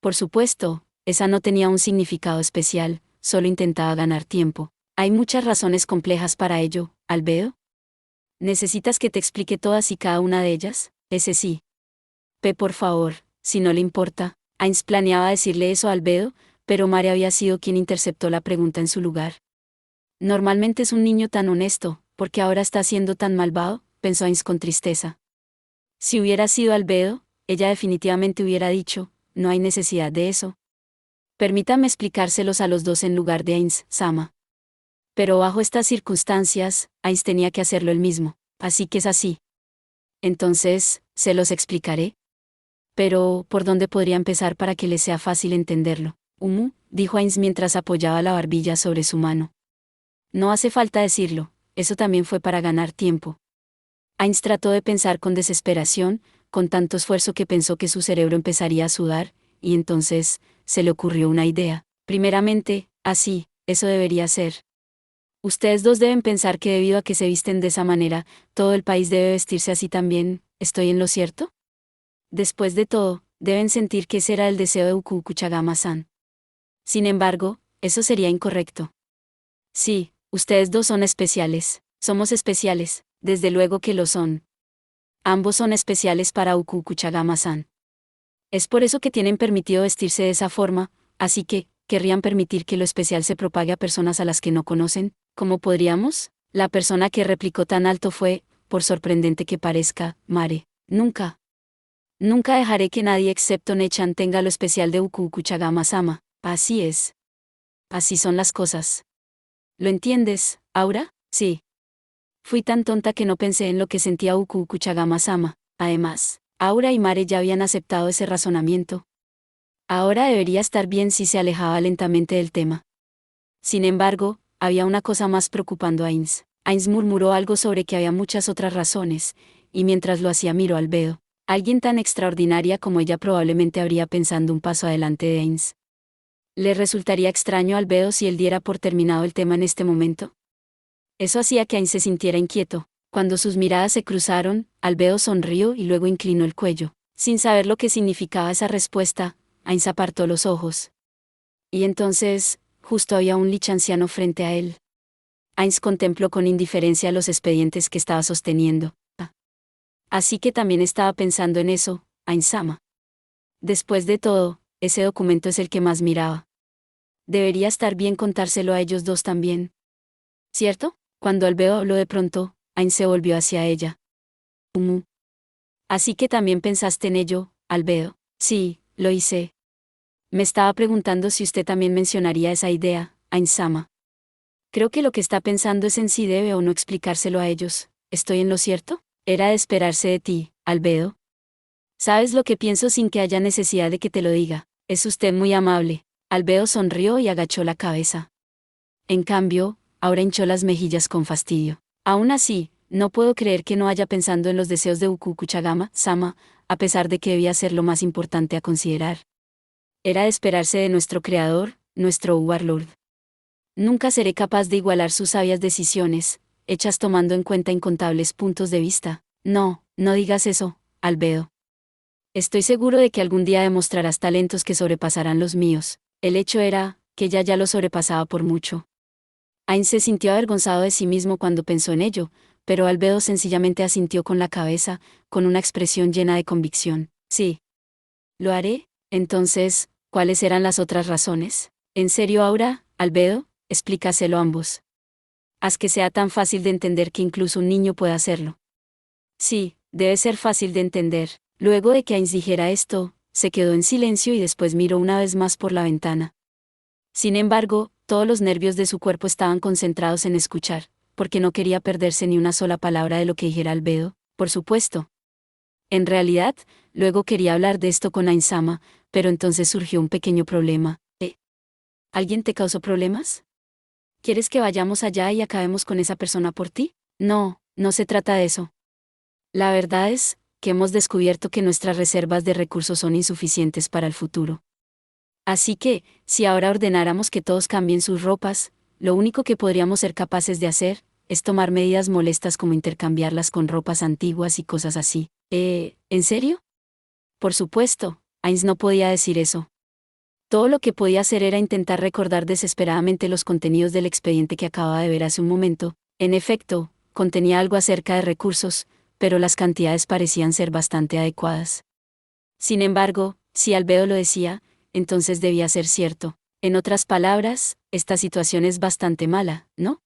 Por supuesto, esa no tenía un significado especial, solo intentaba ganar tiempo. Hay muchas razones complejas para ello, Albedo. ¿Necesitas que te explique todas y cada una de ellas? Ese sí. Por favor, si no le importa. Ainz planeaba decirle eso a Albedo, pero Mare había sido quien interceptó la pregunta en su lugar. Normalmente es un niño tan honesto, ¿por qué ahora está siendo tan malvado?, pensó Ainz con tristeza. Si hubiera sido Albedo, ella definitivamente hubiera dicho, no hay necesidad de eso. Permítame explicárselos a los dos en lugar de Ainz, Sama. Pero bajo estas circunstancias, Ainz tenía que hacerlo él mismo, así que es así. Entonces, se los explicaré. Pero, ¿por dónde podría empezar para que les sea fácil entenderlo? Dijo Ainz mientras apoyaba la barbilla sobre su mano. No hace falta decirlo, eso también fue para ganar tiempo. Ainz trató de pensar con desesperación, con tanto esfuerzo que pensó que su cerebro empezaría a sudar, y entonces, se le ocurrió una idea. Primeramente, así, eso debería ser. Ustedes dos deben pensar que debido a que se visten de esa manera, todo el país debe vestirse así también, ¿estoy en lo cierto? Después de todo, deben sentir que ese era el deseo de Ukukuchagama-san. Sin embargo, eso sería incorrecto. Sí, ustedes dos son especiales, somos especiales, desde luego que lo son. Ambos son especiales para Ukukuchagama-san. Es por eso que tienen permitido vestirse de esa forma, así que, ¿querrían permitir que lo especial se propague a personas a las que no conocen? ¿Cómo podríamos? La persona que replicó tan alto fue, por sorprendente que parezca, Mare. Nunca. Nunca dejaré que nadie excepto Nechan tenga lo especial de Ukukuchagama-sama. Así es. Así son las cosas. ¿Lo entiendes, Aura? Sí. Fui tan tonta que no pensé en lo que sentía Ukukuchagama-sama. Además, Aura y Mare ya habían aceptado ese razonamiento. Ahora debería estar bien si se alejaba lentamente del tema. Sin embargo, había una cosa más preocupando a Ainz. Ainz murmuró algo sobre que había muchas otras razones, y mientras lo hacía miró a Albedo. Alguien tan extraordinaria como ella probablemente habría pensando un paso adelante de Ainz. ¿Le resultaría extraño a Albedo si él diera por terminado el tema en este momento? Eso hacía que Ainz se sintiera inquieto. Cuando sus miradas se cruzaron, Albedo sonrió y luego inclinó el cuello. Sin saber lo que significaba esa respuesta, Ainz apartó los ojos. Y entonces, justo había un lich anciano frente a él. Ainz contempló con indiferencia los expedientes que estaba sosteniendo. Así que también estaba pensando en eso, Ainz-sama. Después de todo, ese documento es el que más miraba. Debería estar bien contárselo a ellos dos también. ¿Cierto? Cuando Albedo habló de pronto, Ainz se volvió hacia ella. Así que también pensaste en ello, Albedo. Sí, lo hice. Me estaba preguntando si usted también mencionaría esa idea, Ainz-sama. Creo que lo que está pensando es en si debe o no explicárselo a ellos. ¿Estoy en lo cierto? Era de esperarse de ti, Albedo. Sabes lo que pienso sin que haya necesidad de que te lo diga. Es usted muy amable. Albedo sonrió y agachó la cabeza. En cambio, ahora hinchó las mejillas con fastidio. Aún así, no puedo creer que no haya pensando en los deseos de Ukukuchagama-sama, a pesar de que debía ser lo más importante a considerar. Era de esperarse de nuestro creador, nuestro Warlord. Nunca seré capaz de igualar sus sabias decisiones, hechas tomando en cuenta incontables puntos de vista. No, no digas eso, Albedo. Estoy seguro de que algún día demostrarás talentos que sobrepasarán los míos. El hecho era, que ya lo sobrepasaba por mucho. Ainz se sintió avergonzado de sí mismo cuando pensó en ello, pero Albedo sencillamente asintió con la cabeza, con una expresión llena de convicción. Sí. Lo haré. Entonces, ¿cuáles eran las otras razones? ¿En serio, Aura, Albedo? Explícaselo a ambos. Haz que sea tan fácil de entender que incluso un niño pueda hacerlo. Sí, debe ser fácil de entender. Luego de que Ainz dijera esto, se quedó en silencio y después miró una vez más por la ventana. Sin embargo, todos los nervios de su cuerpo estaban concentrados en escuchar, porque no quería perderse ni una sola palabra de lo que dijera Albedo, por supuesto. En realidad, luego quería hablar de esto con Ainz-sama, pero entonces surgió un pequeño problema. ¿Alguien te causó problemas? ¿Quieres que vayamos allá y acabemos con esa persona por ti? No, no se trata de eso. La verdad es, que hemos descubierto que nuestras reservas de recursos son insuficientes para el futuro. Así que, si ahora ordenáramos que todos cambien sus ropas, lo único que podríamos ser capaces de hacer, es tomar medidas molestas como intercambiarlas con ropas antiguas y cosas así. ¿En serio? Por supuesto, Ainz no podía decir eso. Todo lo que podía hacer era intentar recordar desesperadamente los contenidos del expediente que acababa de ver hace un momento. En efecto, contenía algo acerca de recursos, pero las cantidades parecían ser bastante adecuadas. Sin embargo, si Albedo lo decía, entonces debía ser cierto. En otras palabras, esta situación es bastante mala, ¿no?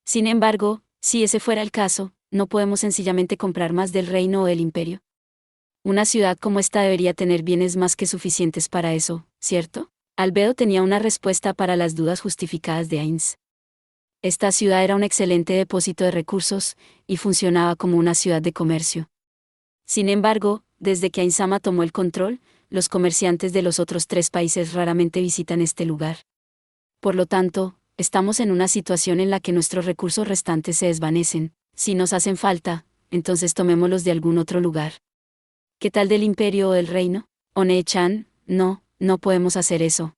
Sin embargo, si ese fuera el caso, no podemos sencillamente comprar más del reino o del imperio. Una ciudad como esta debería tener bienes más que suficientes para eso, ¿cierto? Albedo tenía una respuesta para las dudas justificadas de Ainz. Esta ciudad era un excelente depósito de recursos, y funcionaba como una ciudad de comercio. Sin embargo, desde que Ainzama tomó el control, los comerciantes de los otros 3 países raramente visitan este lugar. Por lo tanto, estamos en una situación en la que nuestros recursos restantes se desvanecen. Si nos hacen falta, entonces tomémoslos de algún otro lugar. ¿Qué tal del imperio o del reino? One-chan, no podemos hacer eso.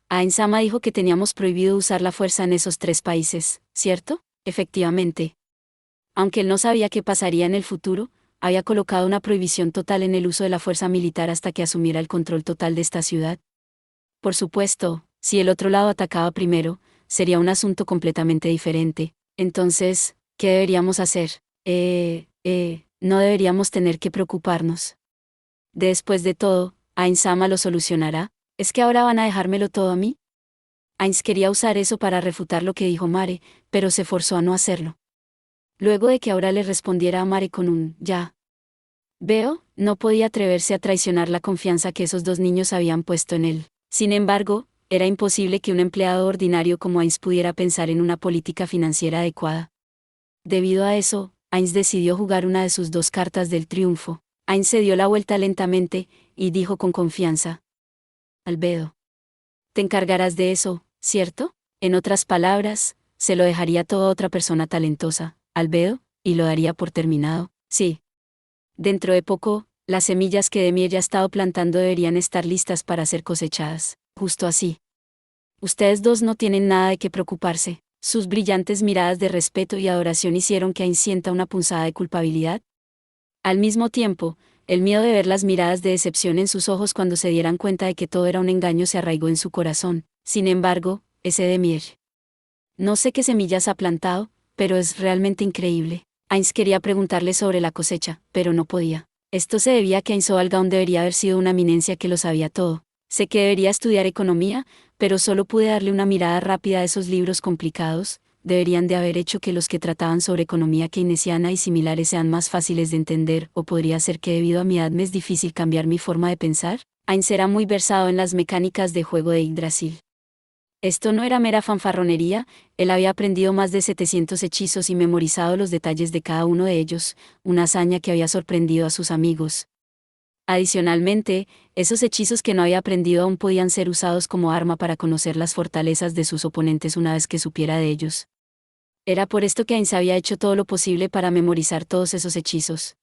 Ainzama dijo que teníamos prohibido usar la fuerza en esos 3 países, ¿cierto? Efectivamente. Aunque él no sabía qué pasaría en el futuro, había colocado una prohibición total en el uso de la fuerza militar hasta que asumiera el control total de esta ciudad. Por supuesto, si el otro lado atacaba primero, sería un asunto completamente diferente. Entonces, ¿qué deberíamos hacer? No deberíamos tener que preocuparnos. Después de todo, Ainzama lo solucionará. ¿Es que ahora van a dejármelo todo a mí? Ainz quería usar eso para refutar lo que dijo Mare, pero se forzó a no hacerlo. Luego de que ahora le respondiera a Mare con un «ya». Veo, no podía atreverse a traicionar la confianza que esos 2 niños habían puesto en él. Sin embargo, era imposible que un empleado ordinario como Ainz pudiera pensar en una política financiera adecuada. Debido a eso, Ainz decidió jugar una de sus 2 cartas del triunfo. Ainz se dio la vuelta lentamente, y dijo con confianza: «Albedo. Te encargarás de eso, ¿cierto?». En otras palabras, se lo dejaría todo a otra persona talentosa, Albedo, y lo daría por terminado. Sí. Dentro de poco, las semillas que Demir ya ha estado plantando deberían estar listas para ser cosechadas. Justo así. Ustedes 2 no tienen nada de qué preocuparse. Sus brillantes miradas de respeto y adoración hicieron que Ainz sienta una punzada de culpabilidad. Al mismo tiempo, el miedo de ver las miradas de decepción en sus ojos cuando se dieran cuenta de que todo era un engaño se arraigó en su corazón. Sin embargo, ese Demir. No sé qué semillas ha plantado, pero es realmente increíble. Ainz quería preguntarle sobre la cosecha, pero no podía. Esto se debía a que Ainz Oalgaon debería haber sido una eminencia que lo sabía todo. Sé que debería estudiar economía, pero solo pude darle una mirada rápida a esos libros complicados. Deberían de haber hecho que los que trataban sobre economía keynesiana y similares sean más fáciles de entender, o podría ser que debido a mi edad me es difícil cambiar mi forma de pensar. Ainz era muy versado en las mecánicas de juego de Yggdrasil. Esto no era mera fanfarronería, él había aprendido más de 700 hechizos y memorizado los detalles de cada uno de ellos, una hazaña que había sorprendido a sus amigos. Adicionalmente, esos hechizos que no había aprendido aún podían ser usados como arma para conocer las fortalezas de sus oponentes una vez que supiera de ellos. Era por esto que Ainz había hecho todo lo posible para memorizar todos esos hechizos.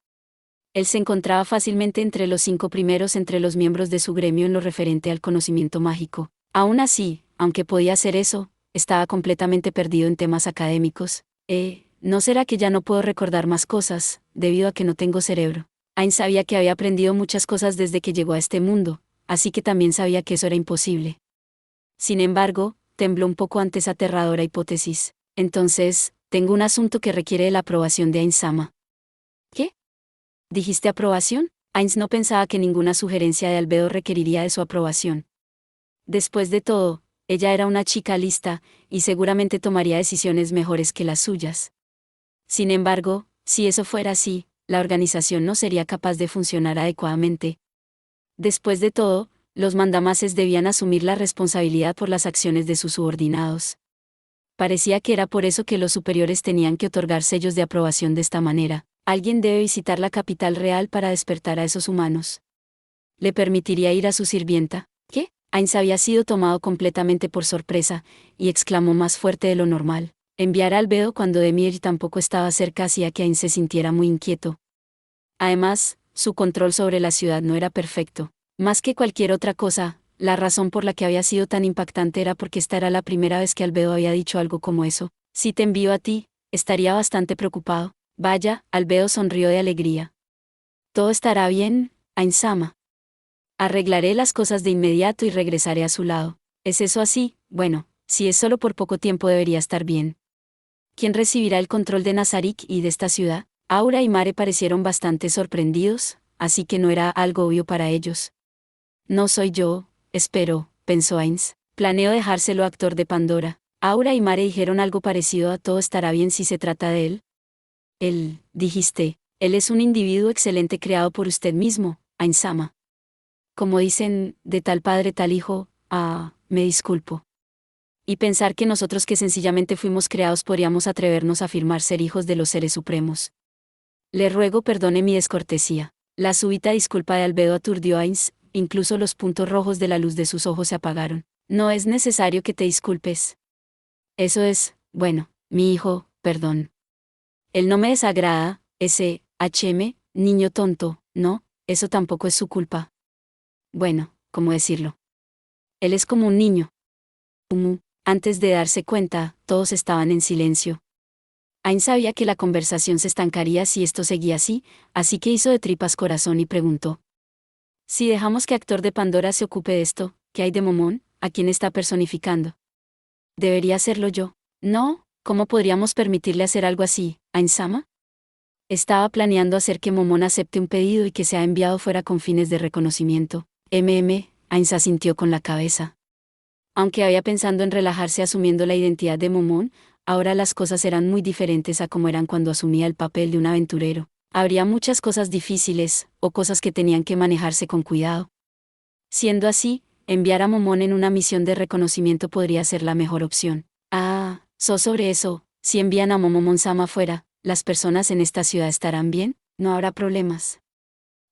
Él se encontraba fácilmente entre los 5 primeros entre los miembros de su gremio en lo referente al conocimiento mágico. Aún así, aunque podía hacer eso, estaba completamente perdido en temas académicos. ¿No será que ya no puedo recordar más cosas, debido a que no tengo cerebro? Ainz sabía que había aprendido muchas cosas desde que llegó a este mundo, así que también sabía que eso era imposible. Sin embargo, tembló un poco ante esa aterradora hipótesis. Entonces, tengo un asunto que requiere la aprobación de Ainz-sama. ¿Qué? ¿Dijiste aprobación? Ainz no pensaba que ninguna sugerencia de Albedo requeriría de su aprobación. Después de todo, ella era una chica lista, y seguramente tomaría decisiones mejores que las suyas. Sin embargo, si eso fuera así, la organización no sería capaz de funcionar adecuadamente. Después de todo, los mandamases debían asumir la responsabilidad por las acciones de sus subordinados. Parecía que era por eso que los superiores tenían que otorgar sellos de aprobación de esta manera. Alguien debe visitar la capital real para despertar a esos humanos. ¿Le permitiría ir a su sirvienta? ¿Qué? Ainz había sido tomado completamente por sorpresa, y exclamó más fuerte de lo normal. Enviar a Albedo cuando Demir tampoco estaba cerca hacía que Ainz se sintiera muy inquieto. Además, su control sobre la ciudad no era perfecto. Más que cualquier otra cosa, la razón por la que había sido tan impactante era porque esta era la primera vez que Albedo había dicho algo como eso. Si te envío a ti, estaría bastante preocupado. Vaya, Albedo sonrió de alegría. Todo estará bien, Ainz-sama. Arreglaré las cosas de inmediato y regresaré a su lado. ¿Es eso así? Bueno, si es solo por poco tiempo debería estar bien. ¿Quién recibirá el control de Nazarik y de esta ciudad? Aura y Mare parecieron bastante sorprendidos. así que no era algo obvio para ellos. No soy yo, espero, pensó Ainz. Planeo dejárselo a Actor de Pandora. Aura y Mare dijeron algo parecido a todo estará bien si se trata de él. Él, dijiste, él es un individuo excelente creado por usted mismo, Ainz-sama. Como dicen, de tal padre tal hijo, me disculpo. Y pensar que nosotros que sencillamente fuimos creados podríamos atrevernos a afirmar ser hijos de los seres supremos. Le ruego perdone mi descortesía. La súbita disculpa de Albedo aturdió a Ainz, incluso los puntos rojos de la luz de sus ojos se apagaron. No es necesario que te disculpes. Eso es, bueno, mi hijo, perdón. Él no me desagrada, ese, niño tonto, no, eso tampoco es su culpa. Bueno, ¿cómo decirlo? Él es como un niño. Antes de darse cuenta, todos estaban en silencio. Ainz sabía que la conversación se estancaría si esto seguía así que hizo de tripas corazón y preguntó. Si dejamos que Actor de Pandora se ocupe de esto, ¿qué hay de Momón? ¿A quién está personificando? ¿Debería hacerlo yo? No, ¿cómo podríamos permitirle hacer algo así, Ainz-sama? Estaba planeando hacer que Momón acepte un pedido y que sea enviado fuera con fines de reconocimiento. Ainz asintió con la cabeza. Aunque había pensado en relajarse asumiendo la identidad de Momón, ahora las cosas eran muy diferentes a como eran cuando asumía el papel de un aventurero. Habría muchas cosas difíciles, o cosas que tenían que manejarse con cuidado. Siendo así, enviar a Momón en una misión de reconocimiento podría ser la mejor opción. Sobre eso, si envían a Momon-sama fuera, ¿las personas en esta ciudad estarán bien? No habrá problemas.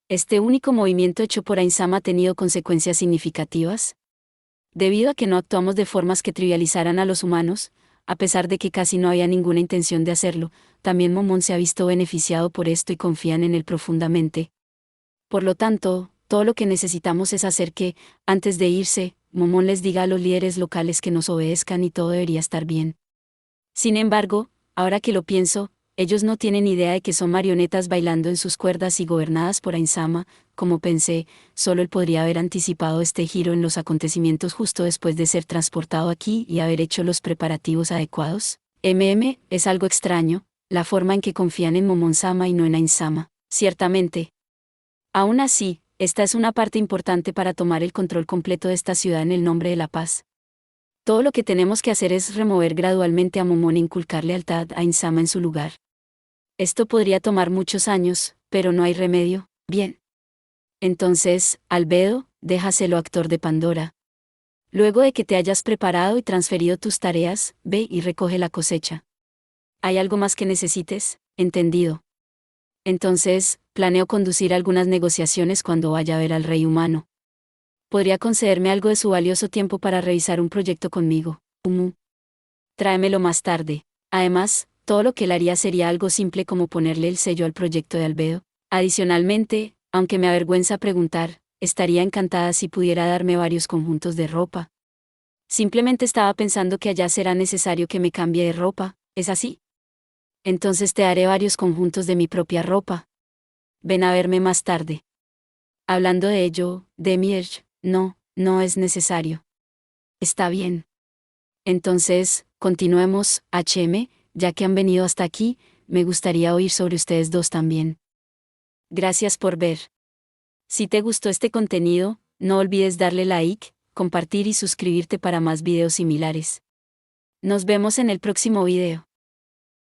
¿Este único movimiento hecho por Ainz-sama ha tenido consecuencias significativas? Debido a que no actuamos de formas que trivializaran a los humanos, a pesar de que casi no había ninguna intención de hacerlo, también Momón se ha visto beneficiado por esto y confían en él profundamente. Por lo tanto, todo lo que necesitamos es hacer que, antes de irse, Momón les diga a los líderes locales que nos obedezcan y todo debería estar bien. Sin embargo, ahora que lo pienso, ellos no tienen idea de que son marionetas bailando en sus cuerdas y gobernadas por Ainz-sama, como pensé, solo él podría haber anticipado este giro en los acontecimientos justo después de ser transportado aquí y haber hecho los preparativos adecuados. Es algo extraño, la forma en que confían en Momon-sama y no en Ainz-sama, ciertamente. Aún así, esta es una parte importante para tomar el control completo de esta ciudad en el nombre de la paz. Todo lo que tenemos que hacer es remover gradualmente a Momón e inculcar lealtad a Ainz-sama en su lugar. Esto podría tomar muchos años, pero no hay remedio. Bien. Entonces, Albedo, déjaselo a Actor de Pandora. Luego de que te hayas preparado y transferido tus tareas, ve y recoge la cosecha. ¿Hay algo más que necesites? Entendido. Entonces, planeo conducir algunas negociaciones cuando vaya a ver al rey humano. ¿Podría concederme algo de su valioso tiempo para revisar un proyecto conmigo? Tráemelo más tarde. Además, todo lo que él haría sería algo simple como ponerle el sello al proyecto de Albedo. Adicionalmente, aunque me avergüenza preguntar, estaría encantada si pudiera darme varios conjuntos de ropa. Simplemente estaba pensando que allá será necesario que me cambie de ropa, ¿es así? Entonces te haré varios conjuntos de mi propia ropa. Ven a verme más tarde. Hablando de ello, Demierge, no es necesario. Está bien. Entonces, continuemos, ya que han venido hasta aquí, me gustaría oír sobre ustedes dos también. Gracias por ver. Si te gustó este contenido, no olvides darle like, compartir y suscribirte para más videos similares. Nos vemos en el próximo video.